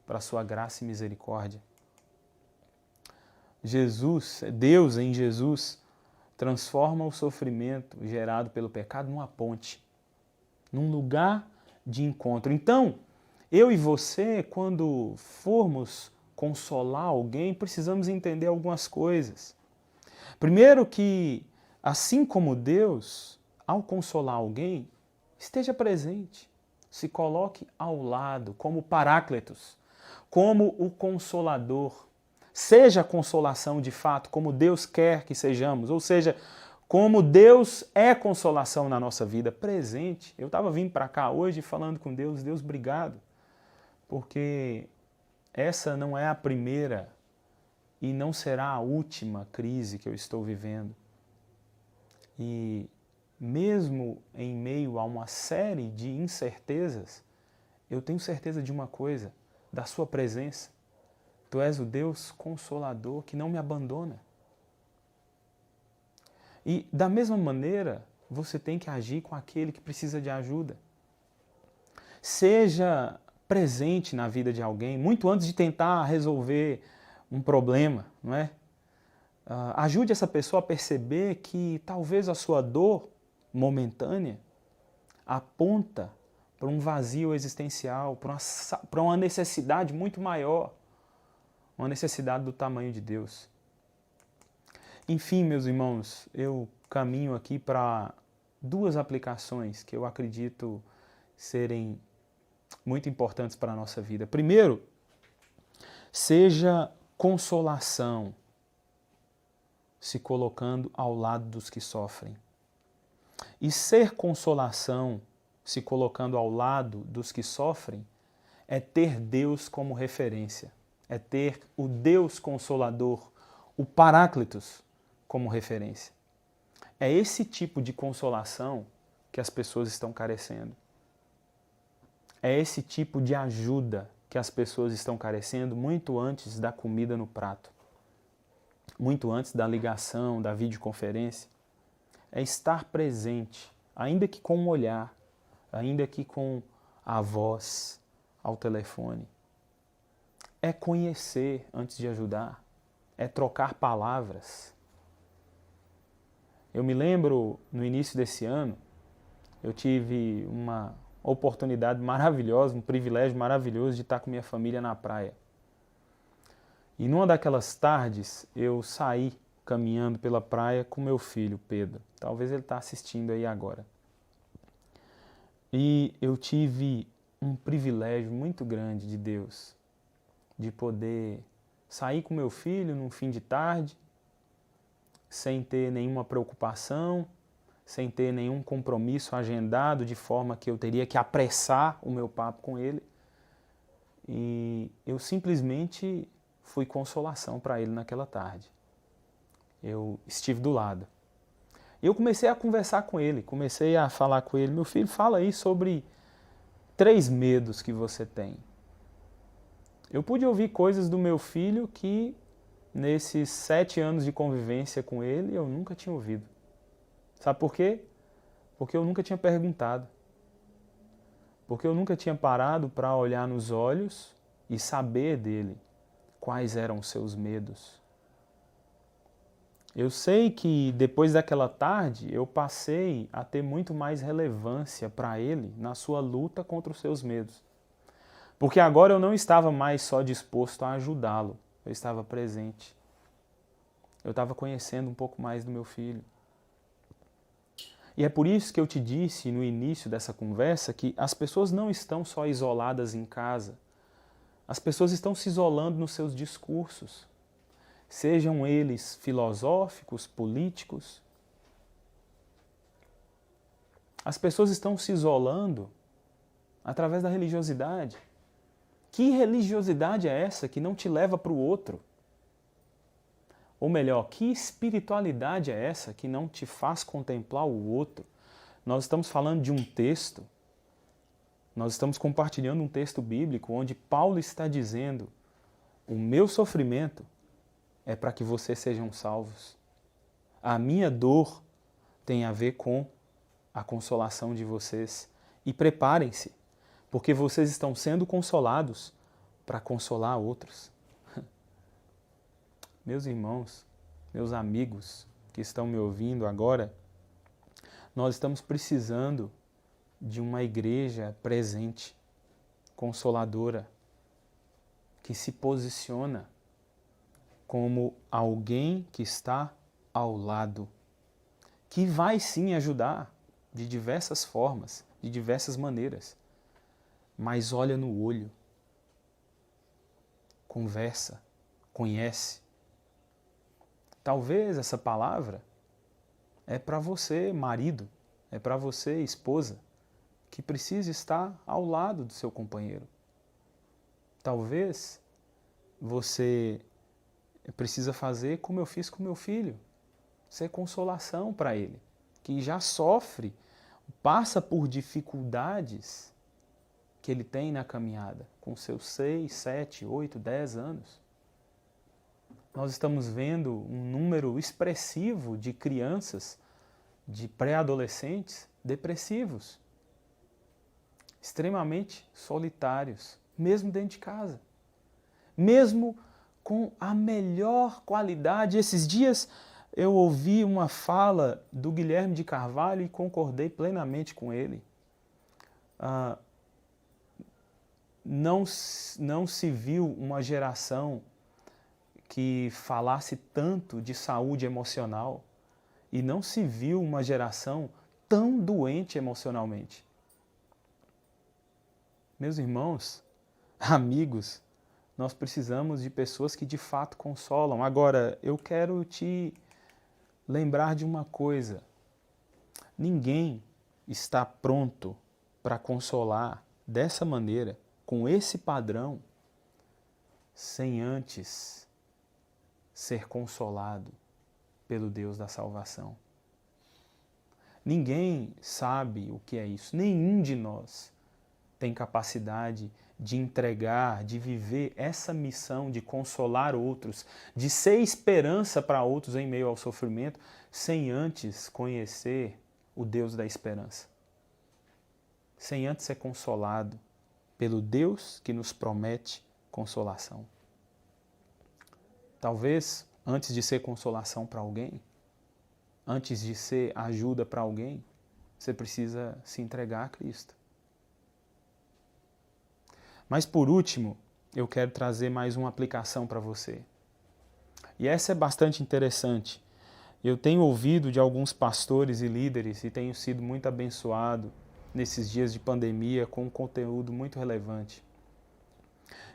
para a sua graça e misericórdia. Deus em Jesus, transforma o sofrimento gerado pelo pecado numa ponte, num lugar de encontro. Então, eu e você, quando formos consolar alguém, precisamos entender algumas coisas. Primeiro que, assim como Deus, ao consolar alguém, esteja presente, se coloque ao lado, como Paráclitos, como o Consolador. Seja a consolação de fato, como Deus quer que sejamos, ou seja, como Deus é consolação na nossa vida, presente. Eu estava vindo para cá hoje falando com Deus, Deus, obrigado, porque essa não é a primeira e não será a última crise que eu estou vivendo. E mesmo em meio a uma série de incertezas, eu tenho certeza de uma coisa, da sua presença. Tu és o Deus Consolador que não me abandona. E da mesma maneira, você tem que agir com aquele que precisa de ajuda. Seja presente na vida de alguém, muito antes de tentar resolver um problema, não é? Ajude essa pessoa a perceber que talvez a sua dor momentânea aponta para um vazio existencial, para uma necessidade muito maior, uma necessidade do tamanho de Deus. Enfim, meus irmãos, eu caminho aqui para duas aplicações que eu acredito serem muito importantes para a nossa vida. Primeiro, seja consolação se colocando ao lado dos que sofrem. E ser consolação se colocando ao lado dos que sofrem é ter Deus como referência, é ter o Deus Consolador, o Paráclitos, como referência. É esse tipo de consolação que as pessoas estão carecendo. É esse tipo de ajuda que as pessoas estão carecendo muito antes da comida no prato, muito antes da ligação, da videoconferência. É estar presente, ainda que com um olhar, ainda que com a voz ao telefone. É conhecer antes de ajudar, é trocar palavras. Eu me lembro, no início desse ano, eu tive uma oportunidade maravilhosa, um privilégio maravilhoso de estar com minha família na praia. E numa daquelas tardes, eu saí caminhando pela praia com meu filho, Pedro. Talvez ele está assistindo aí agora. E eu tive um privilégio muito grande de Deus, de poder sair com meu filho num fim de tarde, sem ter nenhuma preocupação, sem ter nenhum compromisso agendado, de forma que eu teria que apressar o meu papo com ele. E eu simplesmente fui consolação para ele naquela tarde. Eu estive do lado. Eu comecei a conversar com ele, comecei a falar com ele: meu filho, fala aí sobre 3 medos que você tem. Eu pude ouvir coisas do meu filho que, nesses 7 anos de convivência com ele, eu nunca tinha ouvido. Sabe por quê? Porque eu nunca tinha perguntado. Porque eu nunca tinha parado para olhar nos olhos e saber dele quais eram os seus medos. Eu sei que depois daquela tarde eu passei a ter muito mais relevância para ele na sua luta contra os seus medos. Porque agora eu não estava mais só disposto a ajudá-lo, eu estava presente. Eu estava conhecendo um pouco mais do meu filho. E é por isso que eu te disse no início dessa conversa que as pessoas não estão só isoladas em casa. As pessoas estão se isolando nos seus discursos. Sejam eles filosóficos, políticos. As pessoas estão se isolando através da religiosidade. Que religiosidade é essa que não te leva para o outro? Ou melhor, que espiritualidade é essa que não te faz contemplar o outro? Nós estamos falando de um texto, nós estamos compartilhando um texto bíblico onde Paulo está dizendo: o meu sofrimento é para que vocês sejam salvos. A minha dor tem a ver com a consolação de vocês. E preparem-se, porque vocês estão sendo consolados para consolar outros. Meus irmãos, meus amigos que estão me ouvindo agora, nós estamos precisando de uma igreja presente, consoladora, que se posiciona como alguém que está ao lado, que vai sim ajudar de diversas formas, de diversas maneiras, mas olha no olho, conversa, conhece. Talvez essa palavra é para você, marido, é para você, esposa, que precisa estar ao lado do seu companheiro. Talvez você precisa fazer como eu fiz com meu filho, ser consolação para ele, que já sofre, passa por dificuldades que ele tem na caminhada, com seus 6, 7, 8, 10 anos. nós estamos vendo um número expressivo de crianças, de pré-adolescentes depressivos, extremamente solitários, mesmo dentro de casa, mesmo com a melhor qualidade. Esses dias eu ouvi uma fala do Guilherme de Carvalho e concordei plenamente com ele. Não se viu uma geração que falasse tanto de saúde emocional e não se viu uma geração tão doente emocionalmente. Meus irmãos, amigos, nós precisamos de pessoas que de fato consolam. Agora, eu quero te lembrar de uma coisa. Ninguém está pronto para consolar dessa maneira, com esse padrão, sem antes ser consolado pelo Deus da salvação. Ninguém sabe o que é isso. Nenhum de nós tem capacidade de entregar, de viver essa missão de consolar outros, de ser esperança para outros em meio ao sofrimento, sem antes conhecer o Deus da esperança. Sem antes ser consolado pelo Deus que nos promete consolação. Talvez, antes de ser consolação para alguém, antes de ser ajuda para alguém, você precisa se entregar a Cristo. Mas por último, eu quero trazer mais uma aplicação para você. E essa é bastante interessante. Eu tenho ouvido de alguns pastores e líderes e tenho sido muito abençoado nesses dias de pandemia com um conteúdo muito relevante.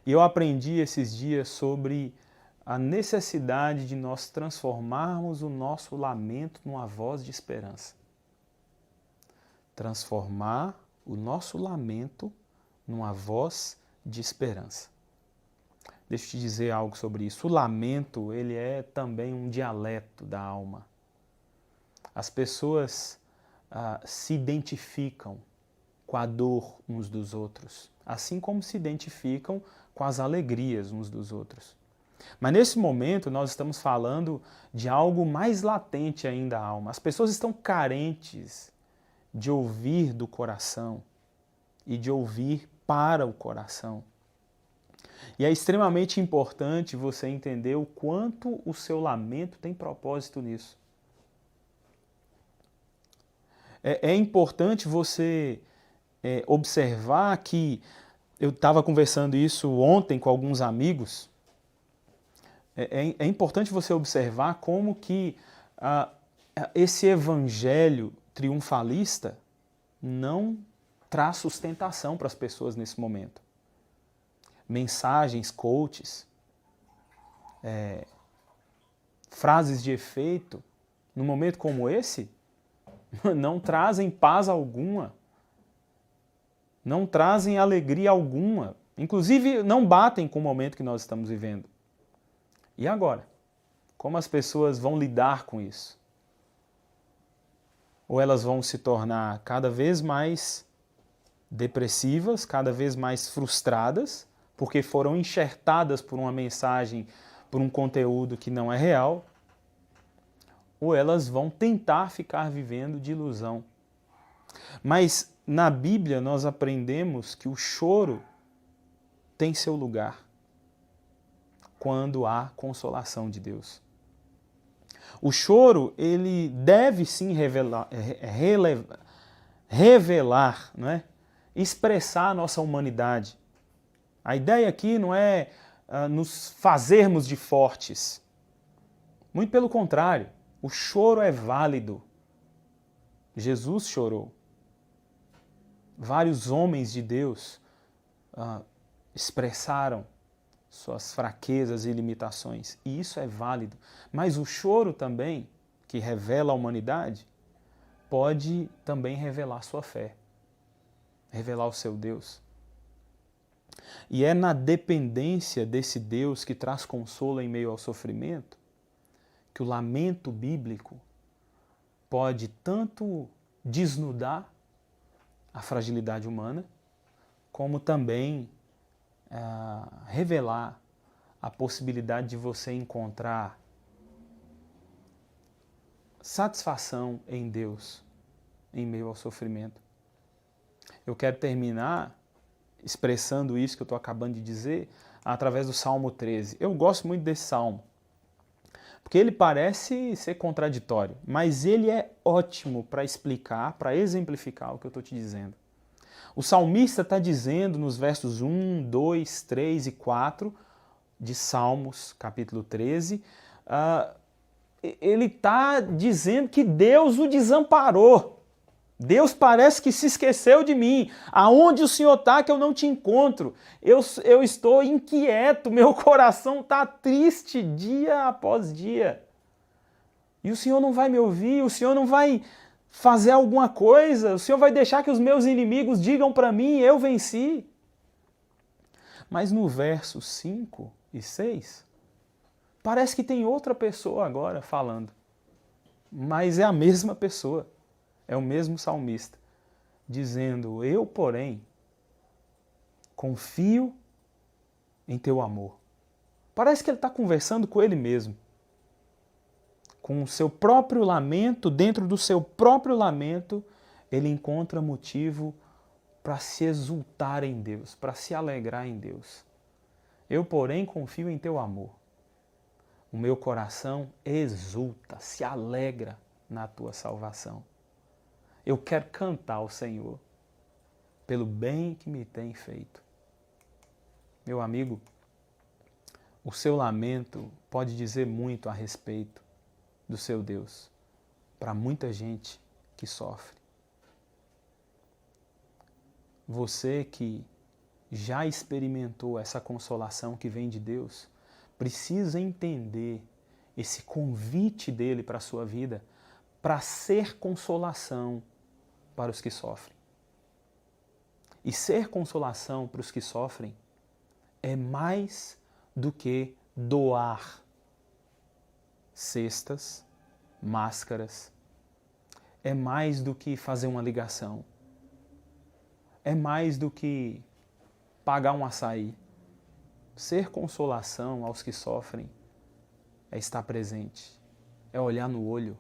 E eu aprendi esses dias sobre a necessidade de nós transformarmos o nosso lamento numa voz de esperança. Transformar o nosso lamento numa voz de esperança. Deixa eu te dizer algo sobre isso. O lamento, ele é também um dialeto da alma. As pessoas se identificam com a dor uns dos outros, assim como se identificam com as alegrias uns dos outros. Mas nesse momento nós estamos falando de algo mais latente ainda à alma. As pessoas estão carentes de ouvir do coração e de ouvir para o coração. E é extremamente importante você entender o quanto o seu lamento tem propósito nisso. É importante você observar que eu estava conversando isso ontem com alguns amigos. É importante você observar como que esse evangelho triunfalista não traz sustentação para as pessoas nesse momento. Mensagens, coaches, frases de efeito, num momento como esse, não trazem paz alguma, não trazem alegria alguma, inclusive não batem com o momento que nós estamos vivendo. E agora? Como as pessoas vão lidar com isso? Ou elas vão se tornar cada vez mais depressivas, cada vez mais frustradas, porque foram enxertadas por uma mensagem, por um conteúdo que não é real, ou elas vão tentar ficar vivendo de ilusão. Mas na Bíblia nós aprendemos que o choro tem seu lugar quando há consolação de Deus. O choro, ele deve sim revelar, não é? Expressar a nossa humanidade. A ideia aqui não é nos fazermos de fortes. Muito pelo contrário, o choro é válido. Jesus chorou. Vários homens de Deus expressaram suas fraquezas e limitações, e isso é válido. Mas o choro também, que revela a humanidade, pode também revelar sua fé, revelar o seu Deus. E é na dependência desse Deus que traz consolo em meio ao sofrimento que o lamento bíblico pode tanto desnudar a fragilidade humana, como também revelar a possibilidade de você encontrar satisfação em Deus em meio ao sofrimento. Eu quero terminar expressando isso que eu estou acabando de dizer através do Salmo 13. Eu gosto muito desse salmo, porque ele parece ser contraditório, mas ele é ótimo para explicar, para exemplificar o que eu estou te dizendo. O salmista está dizendo nos versos 1, 2, 3 e 4 de Salmos, capítulo 13, ele está dizendo que Deus o desamparou. Deus parece que se esqueceu de mim. Aonde o Senhor está que eu não te encontro? Eu estou inquieto, meu coração está triste dia após dia. E o Senhor não vai me ouvir, o Senhor não vai fazer alguma coisa, o Senhor vai deixar que os meus inimigos digam para mim, eu venci. Mas no verso 5 e 6, parece que tem outra pessoa agora falando. Mas é a mesma pessoa. É o mesmo salmista, dizendo, eu, porém, confio em teu amor. Parece que ele está conversando com ele mesmo. Com o seu próprio lamento, dentro do seu próprio lamento, ele encontra motivo para se exultar em Deus, para se alegrar em Deus. Eu, porém, confio em teu amor. O meu coração exulta, se alegra na tua salvação. Eu quero cantar ao Senhor pelo bem que me tem feito. Meu amigo, o seu lamento pode dizer muito a respeito do seu Deus para muita gente que sofre. Você que já experimentou essa consolação que vem de Deus, precisa entender esse convite dele para a sua vida para ser consolação para os que sofrem. E ser consolação para os que sofrem é mais do que doar cestas, máscaras, é mais do que fazer uma ligação, é mais do que pagar um açaí. Ser consolação aos que sofrem é estar presente, é olhar no olho,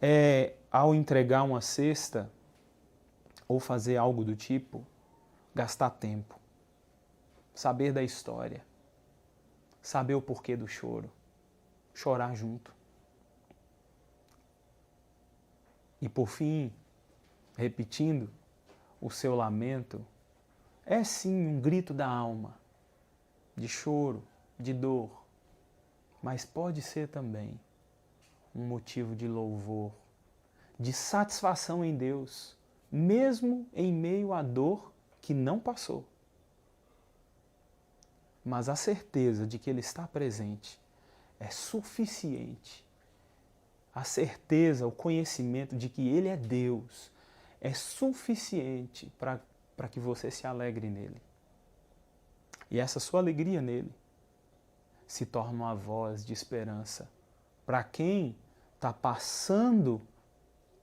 é, ao entregar uma cesta ou fazer algo do tipo, gastar tempo, saber da história, saber o porquê do choro, chorar junto. E por fim, repetindo, o seu lamento é sim um grito da alma, de choro, de dor, mas pode ser também um motivo de louvor, de satisfação em Deus, mesmo em meio à dor que não passou. Mas a certeza de que Ele está presente é suficiente. A certeza, o conhecimento de que Ele é Deus é suficiente para que você se alegre nele. E essa sua alegria nele se torna uma voz de esperança para quem está passando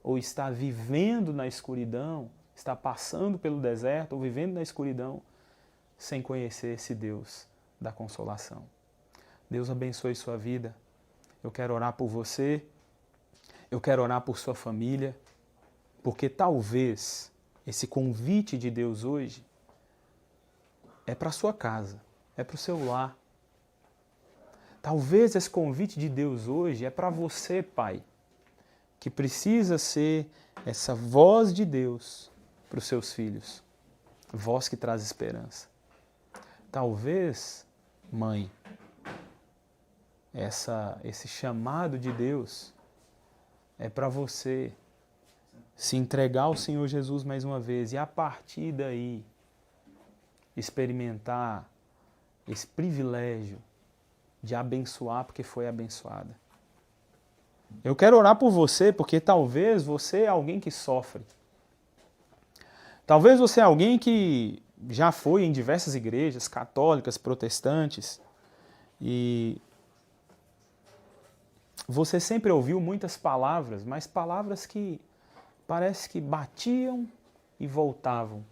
ou está vivendo na escuridão, está passando pelo deserto ou vivendo na escuridão sem conhecer esse Deus da consolação. Deus abençoe sua vida. Eu quero orar por você, eu quero orar por sua família, porque talvez esse convite de Deus hoje é para a sua casa, é para o seu lar. Talvez esse convite de Deus hoje é para você, pai, que precisa ser essa voz de Deus para os seus filhos, voz que traz esperança. Talvez, mãe, esse chamado de Deus é para você se entregar ao Senhor Jesus mais uma vez e a partir daí experimentar esse privilégio de abençoar porque foi abençoada. Eu quero orar por você porque talvez você é alguém que sofre. Talvez você é alguém que já foi em diversas igrejas católicas, protestantes e você sempre ouviu muitas palavras, mas palavras que parece que batiam e voltavam.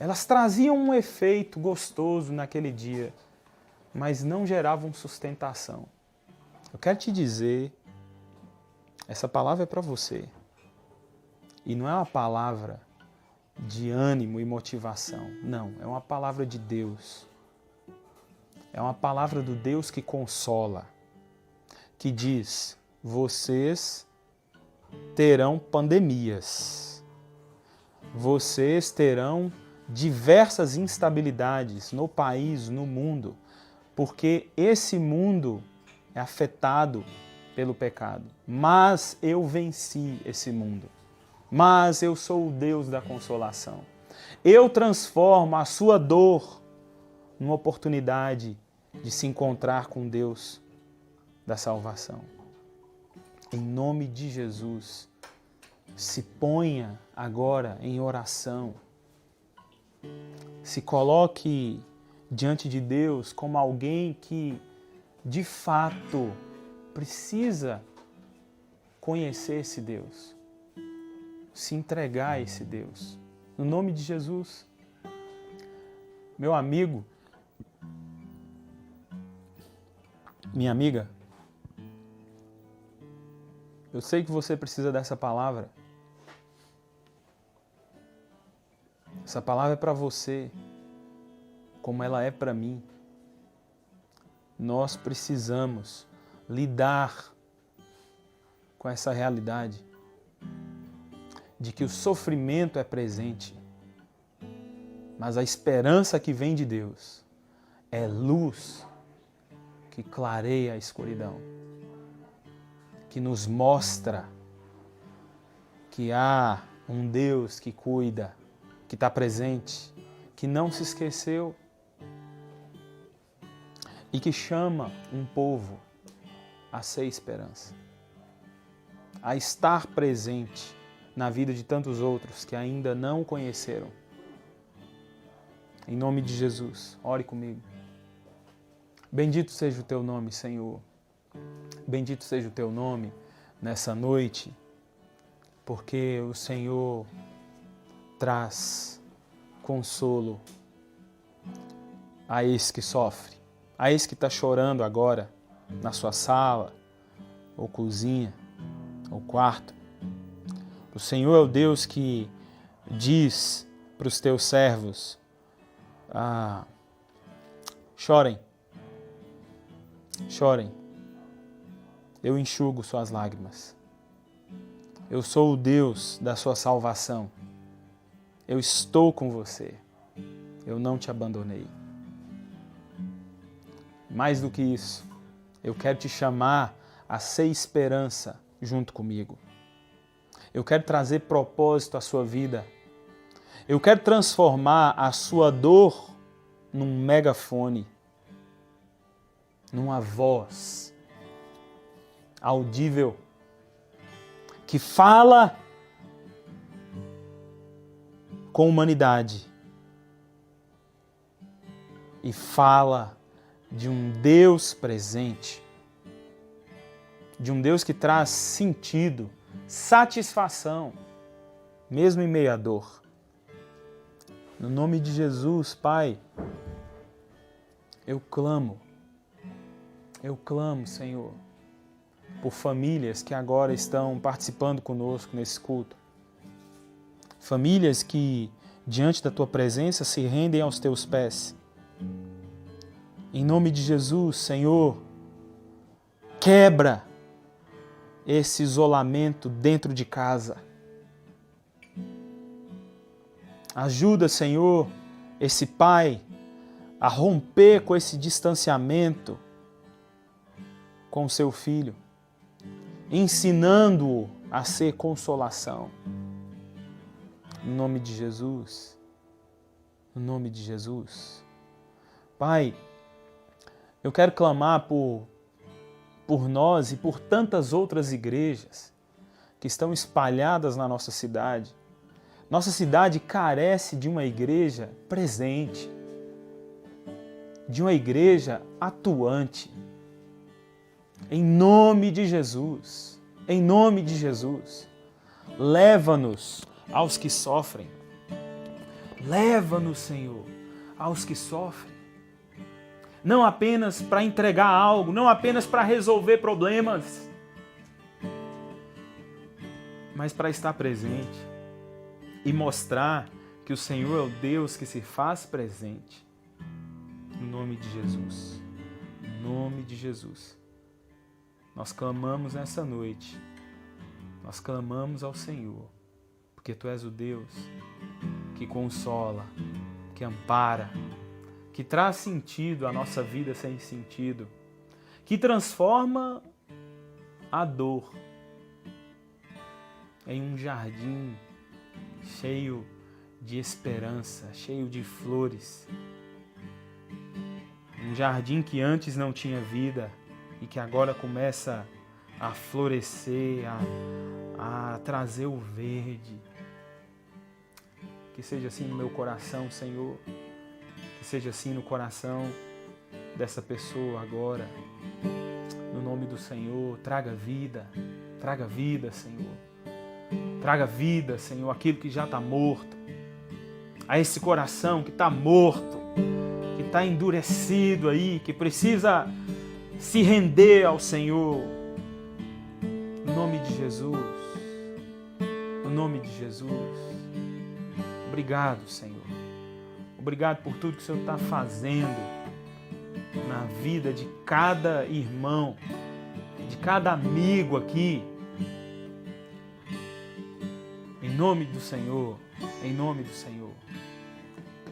Elas traziam um efeito gostoso naquele dia, mas não geravam sustentação. Eu quero te dizer, essa palavra é para você. E não é uma palavra de ânimo e motivação. Não, é uma palavra de Deus. É uma palavra do Deus que consola, que diz: vocês terão pandemias, vocês terão diversas instabilidades no país, no mundo, porque esse mundo é afetado pelo pecado. Mas eu venci esse mundo. Mas eu sou o Deus da consolação. Eu transformo a sua dor numa oportunidade de se encontrar com Deus da salvação. Em nome de Jesus, se ponha agora em oração. Se coloque diante de Deus como alguém que, de fato, precisa conhecer esse Deus, se entregar a esse Deus. No nome de Jesus. Meu amigo, minha amiga, eu sei que você precisa dessa palavra. Essa palavra é para você, como ela é para mim. Nós precisamos lidar com essa realidade de que o sofrimento é presente, mas a esperança que vem de Deus é luz que clareia a escuridão, que nos mostra que há um Deus que cuida, que está presente, que não se esqueceu e que chama um povo a ser esperança, a estar presente na vida de tantos outros que ainda não o conheceram. Em nome de Jesus, ore comigo. Bendito seja o teu nome, Senhor. Bendito seja o teu nome nessa noite, porque o Senhor traz consolo a esse que sofre, a esse que está chorando agora na sua sala, ou cozinha, ou quarto. O Senhor é o Deus que diz para os teus servos: chorem, chorem, eu enxugo suas lágrimas. Eu sou o Deus da sua salvação. Eu estou com você. Eu não te abandonei. Mais do que isso, eu quero te chamar a ser esperança junto comigo. Eu quero trazer propósito à sua vida. Eu quero transformar a sua dor num megafone, numa voz audível que fala com humanidade e fala de um Deus presente, de um Deus que traz sentido, satisfação, mesmo em meio à dor. No nome de Jesus, Pai, eu clamo, Senhor, por famílias que agora estão participando conosco nesse culto. Famílias que, diante da Tua presença, se rendem aos Teus pés. Em nome de Jesus, Senhor, quebra esse isolamento dentro de casa. Ajuda, Senhor, esse pai a romper com esse distanciamento com seu filho, ensinando-o a ser consolação. Em nome de Jesus, no nome de Jesus. Pai, eu quero clamar por nós e por tantas outras igrejas que estão espalhadas na nossa cidade. Nossa cidade carece de uma igreja presente, de uma igreja atuante. Em nome de Jesus, leva-nos aos que sofrem. Leva-nos, Senhor, aos que sofrem. Não apenas para entregar algo, não apenas para resolver problemas, mas para estar presente e mostrar que o Senhor é o Deus que se faz presente. Em nome de Jesus. Em nome de Jesus. Nós clamamos nessa noite. Nós clamamos ao Senhor, porque Tu és o Deus que consola, que ampara, que traz sentido à nossa vida sem sentido, que transforma a dor em um jardim cheio de esperança, cheio de flores. Um jardim que antes não tinha vida e que agora começa a florescer, a trazer o verde. Que seja assim no meu coração, Senhor. Que seja assim no coração dessa pessoa agora. No nome do Senhor, traga vida, Senhor. Traga vida, Senhor, aquilo que já está morto. A esse coração que está morto, que está endurecido aí, que precisa se render ao Senhor. Em nome de Jesus. No nome de Jesus. Obrigado, Senhor. Obrigado por tudo que o Senhor está fazendo na vida de cada irmão, de cada amigo aqui. Em nome do Senhor, em nome do Senhor,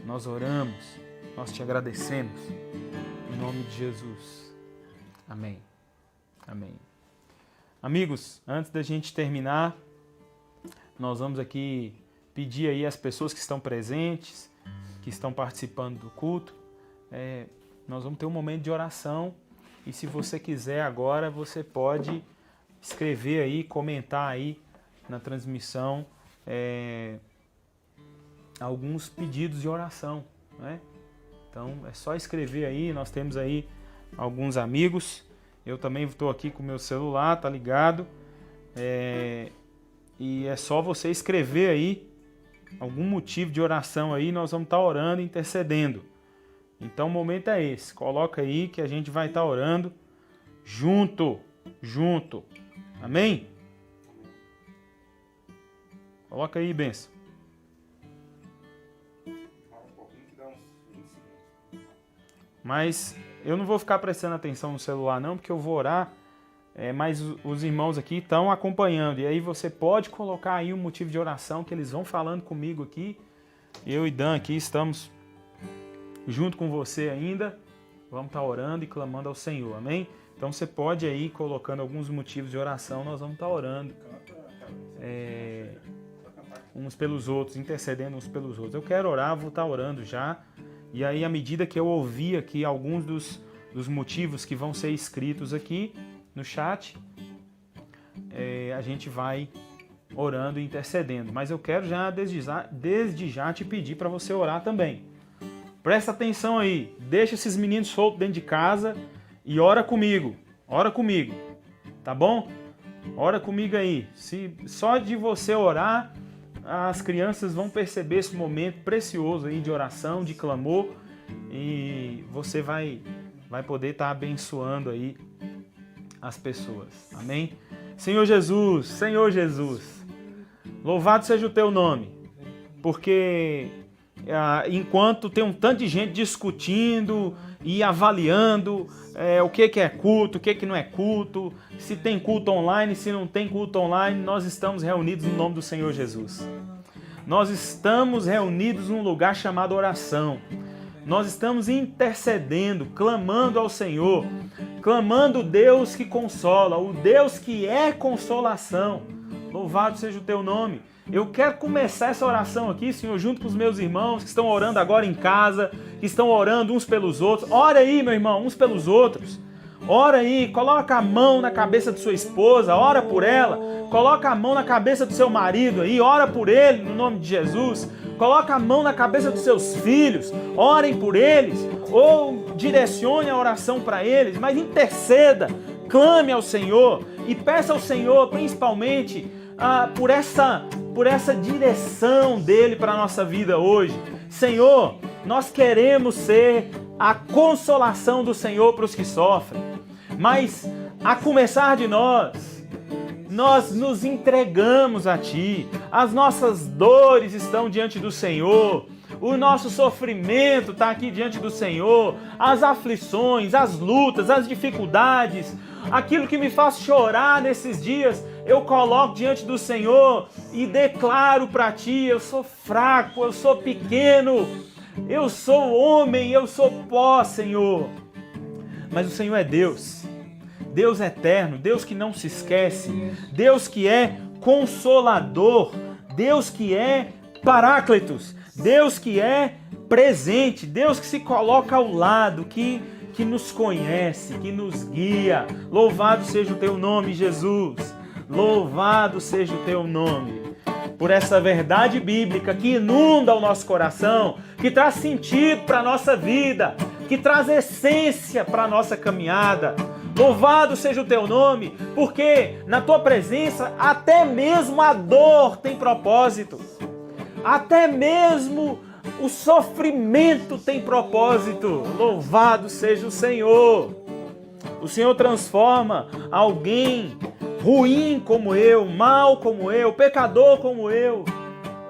nós oramos, nós te agradecemos, em nome de Jesus. Amém. Amém. Amigos, antes da gente terminar, nós vamos aqui pedir aí às pessoas que estão presentes, que estão participando do culto, nós vamos ter um momento de oração e se você quiser agora, você pode escrever aí, comentar aí na transmissão alguns pedidos de oração, né? Então é só escrever aí, nós temos aí alguns amigos, eu também estou aqui com o meu celular, tá ligado? E é só você escrever aí algum motivo de oração aí, nós vamos estar orando e intercedendo. Então o momento é esse, coloca aí que a gente vai estar orando junto. Amém? Coloca aí, benção. Mas eu não vou ficar prestando atenção no celular não, porque eu vou orar, mas os irmãos aqui estão acompanhando. E aí você pode colocar aí um motivo de oração que eles vão falando comigo aqui. Eu e Dan aqui estamos junto com você ainda. Vamos estar orando e clamando ao Senhor, amém? Então você pode aí colocando alguns motivos de oração, nós vamos estar orando. Uns pelos outros, intercedendo uns pelos outros. Eu quero orar, vou estar orando já. E aí, à medida que eu ouvir aqui alguns dos motivos que vão ser escritos aqui no chat, a gente vai orando e intercedendo. Mas eu quero já, desde já, te pedir para você orar também. Presta atenção aí. Deixa esses meninos soltos dentro de casa e ora comigo. Ora comigo. Tá bom? Ora comigo aí. Só de você orar, as crianças vão perceber esse momento precioso aí de oração, de clamor, e você vai poder estar abençoando aí as pessoas. Amém? Senhor Jesus, louvado seja o teu nome, porque enquanto tem um tanto de gente discutindo e avaliando o que é culto, o que não é culto, se tem culto online, se não tem culto online, nós estamos reunidos no nome do Senhor Jesus. Nós estamos reunidos num lugar chamado oração. Nós estamos intercedendo, clamando ao Senhor, clamando o Deus que consola, o Deus que é consolação. Louvado seja o teu nome. Eu quero começar essa oração aqui, Senhor, junto com os meus irmãos que estão orando agora em casa, que estão orando uns pelos outros. Ora aí, meu irmão, uns pelos outros. Ora aí, coloca a mão na cabeça de sua esposa, ora por ela. Coloca a mão na cabeça do seu marido aí, ora por ele, no nome de Jesus. Coloca a mão na cabeça dos seus filhos, orem por eles, ou direcione a oração para eles, mas interceda, clame ao Senhor e peça ao Senhor, principalmente, por essa direção dele para a nossa vida hoje. Senhor, nós queremos ser a consolação do Senhor para os que sofrem, mas a começar de nós nos entregamos a Ti, as nossas dores estão diante do Senhor, o nosso sofrimento está aqui diante do Senhor, as aflições, as lutas, as dificuldades, aquilo que me faz chorar nesses dias, eu coloco diante do Senhor e declaro para Ti, eu sou fraco, eu sou pequeno, eu sou homem, eu sou pó, Senhor. Mas o Senhor é Deus, Deus eterno, Deus que não se esquece, Deus que é consolador, Deus que é Paráclitos, Deus que é presente, Deus que se coloca ao lado, que nos conhece, que nos guia. Louvado seja o Teu nome, Jesus. Louvado seja o Teu nome. Por essa verdade bíblica que inunda o nosso coração, que traz sentido para a nossa vida, que traz essência para a nossa caminhada. Louvado seja o Teu nome, porque na Tua presença até mesmo a dor tem propósito. Até mesmo o sofrimento tem propósito. Louvado seja o Senhor. O Senhor transforma alguém ruim como eu, mal como eu, pecador como eu,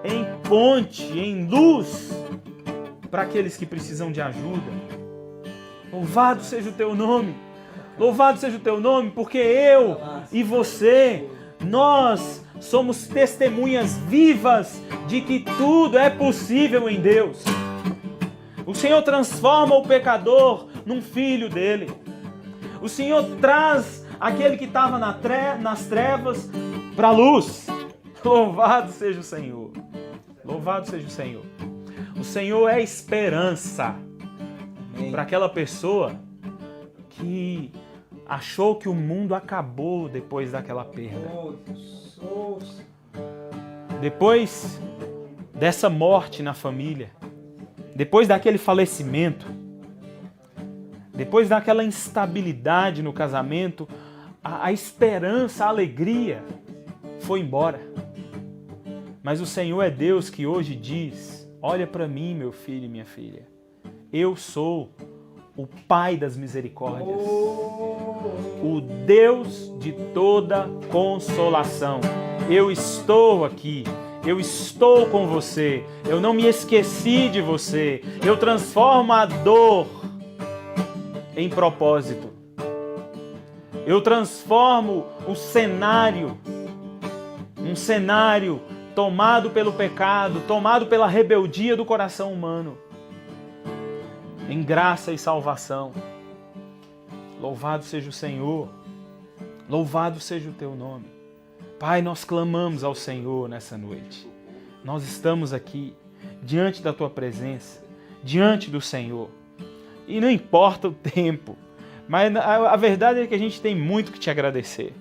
em ponte, em luz para aqueles que precisam de ajuda. Louvado seja o Teu nome. Louvado seja o Teu nome, porque eu e você, nós somos testemunhas vivas de que tudo é possível em Deus. O Senhor transforma o pecador num filho dele. O Senhor traz aquele que estava nas trevas para a luz. Louvado seja o Senhor. Louvado seja o Senhor. O Senhor é esperança para aquela pessoa que achou que o mundo acabou depois daquela perda. Depois dessa morte na família, depois daquele falecimento, depois daquela instabilidade no casamento, a esperança, a alegria foi embora. Mas o Senhor é Deus que hoje diz: olha para mim, meu filho e minha filha, eu sou o Pai das misericórdias, o Deus de toda consolação. Eu estou aqui, eu estou com você, eu não me esqueci de você, eu transformo a dor em propósito. Eu transformo o cenário, um cenário tomado pelo pecado, tomado pela rebeldia do coração humano, em graça e salvação. Louvado seja o Senhor, louvado seja o Teu nome. Pai, nós clamamos ao Senhor nessa noite. Nós estamos aqui, diante da Tua presença, diante do Senhor. E não importa o tempo, mas a verdade é que a gente tem muito que Te agradecer.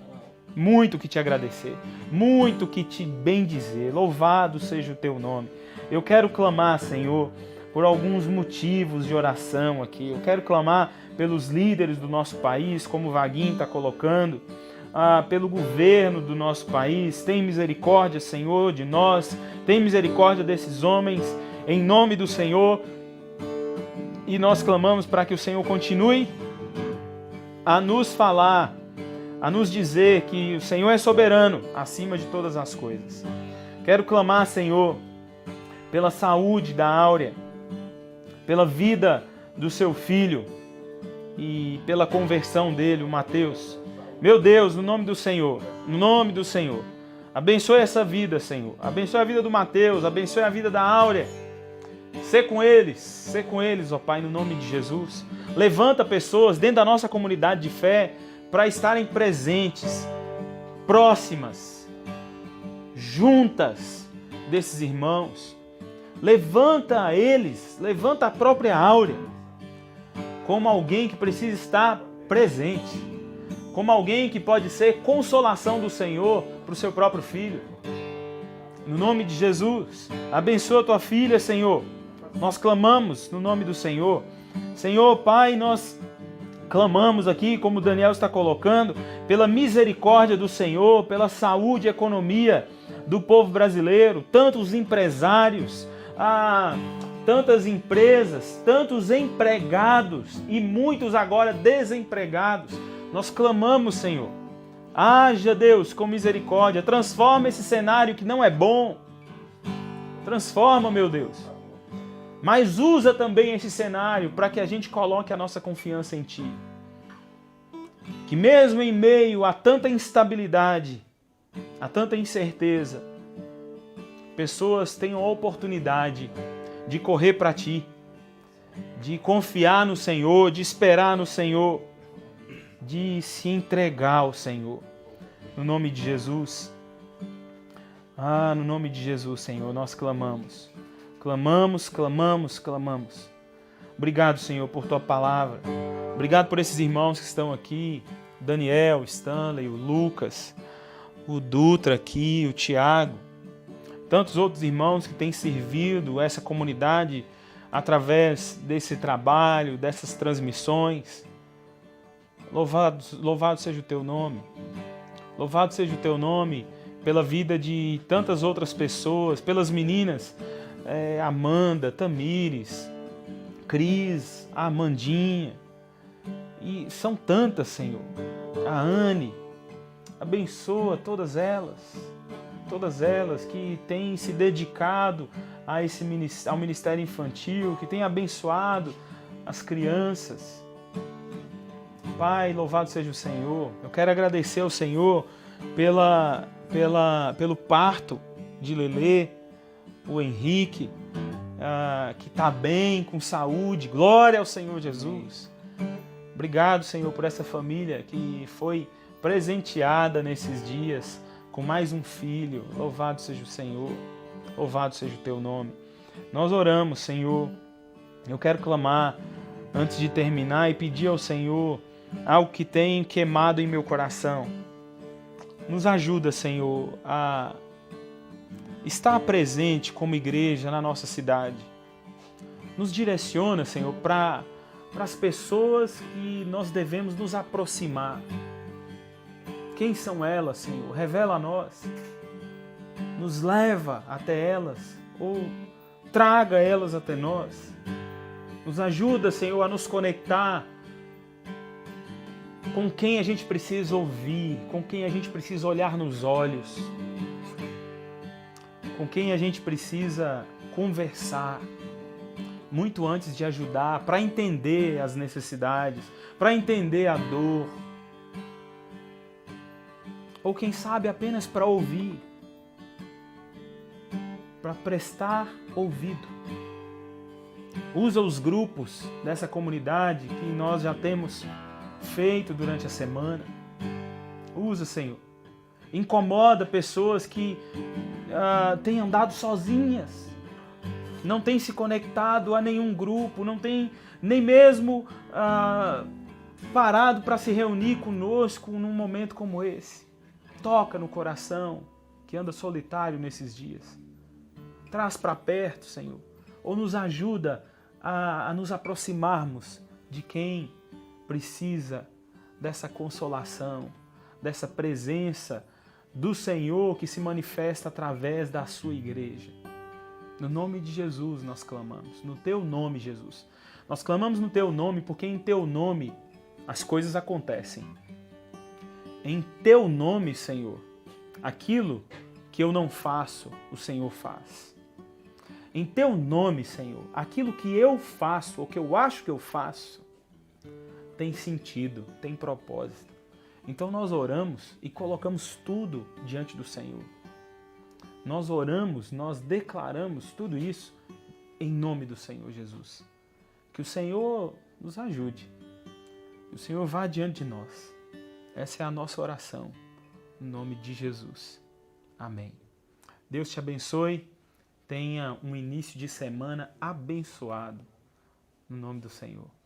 Muito que Te agradecer. Muito que Te bendizer. Louvado seja o Teu nome. Eu quero clamar, Senhor, por alguns motivos de oração aqui. Eu quero clamar pelos líderes do nosso país, como o Vaguinho está colocando, pelo governo do nosso país. Tem misericórdia, Senhor, de nós. Tem misericórdia desses homens, em nome do Senhor. E nós clamamos para que o Senhor continue a nos falar, a nos dizer que o Senhor é soberano acima de todas as coisas. Quero clamar, Senhor, pela saúde da Áurea, pela vida do seu filho e pela conversão dele, o Mateus. Meu Deus, no nome do Senhor, no nome do Senhor, abençoe essa vida, Senhor. Abençoe a vida do Mateus, abençoe a vida da Áurea. Sê com eles, ó Pai, no nome de Jesus. Levanta pessoas dentro da nossa comunidade de fé para estarem presentes, próximas, juntas desses irmãos. Levanta eles, levanta a própria Áurea como alguém que precisa estar presente, como alguém que pode ser consolação do Senhor para o seu próprio filho. No nome de Jesus, abençoa a tua filha, Senhor. Nós clamamos no nome do Senhor. Senhor, Pai, nós clamamos aqui, como Daniel está colocando, pela misericórdia do Senhor, pela saúde e economia do povo brasileiro, tantos empresários, tantas empresas, tantos empregados e muitos agora desempregados. Nós clamamos, Senhor, haja, Deus, com misericórdia, transforma esse cenário que não é bom. Transforma, meu Deus. Mas usa também esse cenário para que a gente coloque a nossa confiança em Ti. Que mesmo em meio a tanta instabilidade, a tanta incerteza, pessoas tenham a oportunidade de correr para Ti, de confiar no Senhor, de esperar no Senhor, de se entregar ao Senhor. No nome de Jesus. No nome de Jesus, Senhor, nós clamamos. Clamamos, clamamos, clamamos. Obrigado, Senhor, por Tua palavra. Obrigado por esses irmãos que estão aqui. Daniel, Stanley, o Lucas, o Dutra aqui, o Tiago. Tantos outros irmãos que têm servido essa comunidade através desse trabalho, dessas transmissões. Louvado seja o Teu nome. Louvado seja o Teu nome pela vida de tantas outras pessoas, pelas meninas, Amanda, Tamires, Cris, a Amandinha. E são tantas, Senhor. A Anne. Abençoa todas elas que têm se dedicado ao ministério infantil, que têm abençoado as crianças. Pai, louvado seja o Senhor. Eu quero agradecer ao Senhor pelo parto de Lelê, o Henrique, que está bem, com saúde. Glória ao Senhor Jesus. Obrigado, Senhor, por essa família que foi presenteada nesses dias com mais um filho. Louvado seja o Senhor. Louvado seja o Teu nome. Nós oramos, Senhor. Eu quero clamar antes de terminar e pedir ao Senhor algo que tem queimado em meu coração. Nos ajuda, Senhor, a estar presente como igreja na nossa cidade. Nos direciona, Senhor, para as pessoas que nós devemos nos aproximar. Quem são elas, Senhor? Revela a nós. Nos leva até elas ou traga elas até nós. Nos ajuda, Senhor, a nos conectar com quem a gente precisa ouvir, com quem a gente precisa olhar nos olhos, com quem a gente precisa conversar, muito antes de ajudar, para entender as necessidades, para entender a dor, ou quem sabe apenas para ouvir, para prestar ouvido. Usa os grupos dessa comunidade que nós já temos feito durante a semana. Usa, Senhor. Incomoda pessoas que têm andado sozinhas, não têm se conectado a nenhum grupo, não têm nem mesmo parado para se reunir conosco num momento como esse. Toca no coração que anda solitário nesses dias. Traz para perto, Senhor, ou nos ajuda a nos aproximarmos de quem precisa dessa consolação, dessa presença do Senhor que se manifesta através da sua igreja. No nome de Jesus nós clamamos, no Teu nome, Jesus. Nós clamamos no Teu nome porque em Teu nome as coisas acontecem. Em Teu nome, Senhor, aquilo que eu não faço, o Senhor faz. Em Teu nome, Senhor, aquilo que eu faço, ou que eu acho que eu faço, tem sentido, tem propósito. Então nós oramos e colocamos tudo diante do Senhor. Nós oramos, nós declaramos tudo isso em nome do Senhor Jesus. Que o Senhor nos ajude. Que o Senhor vá diante de nós. Essa é a nossa oração. Em nome de Jesus. Amém. Deus te abençoe. Tenha um início de semana abençoado. No nome do Senhor.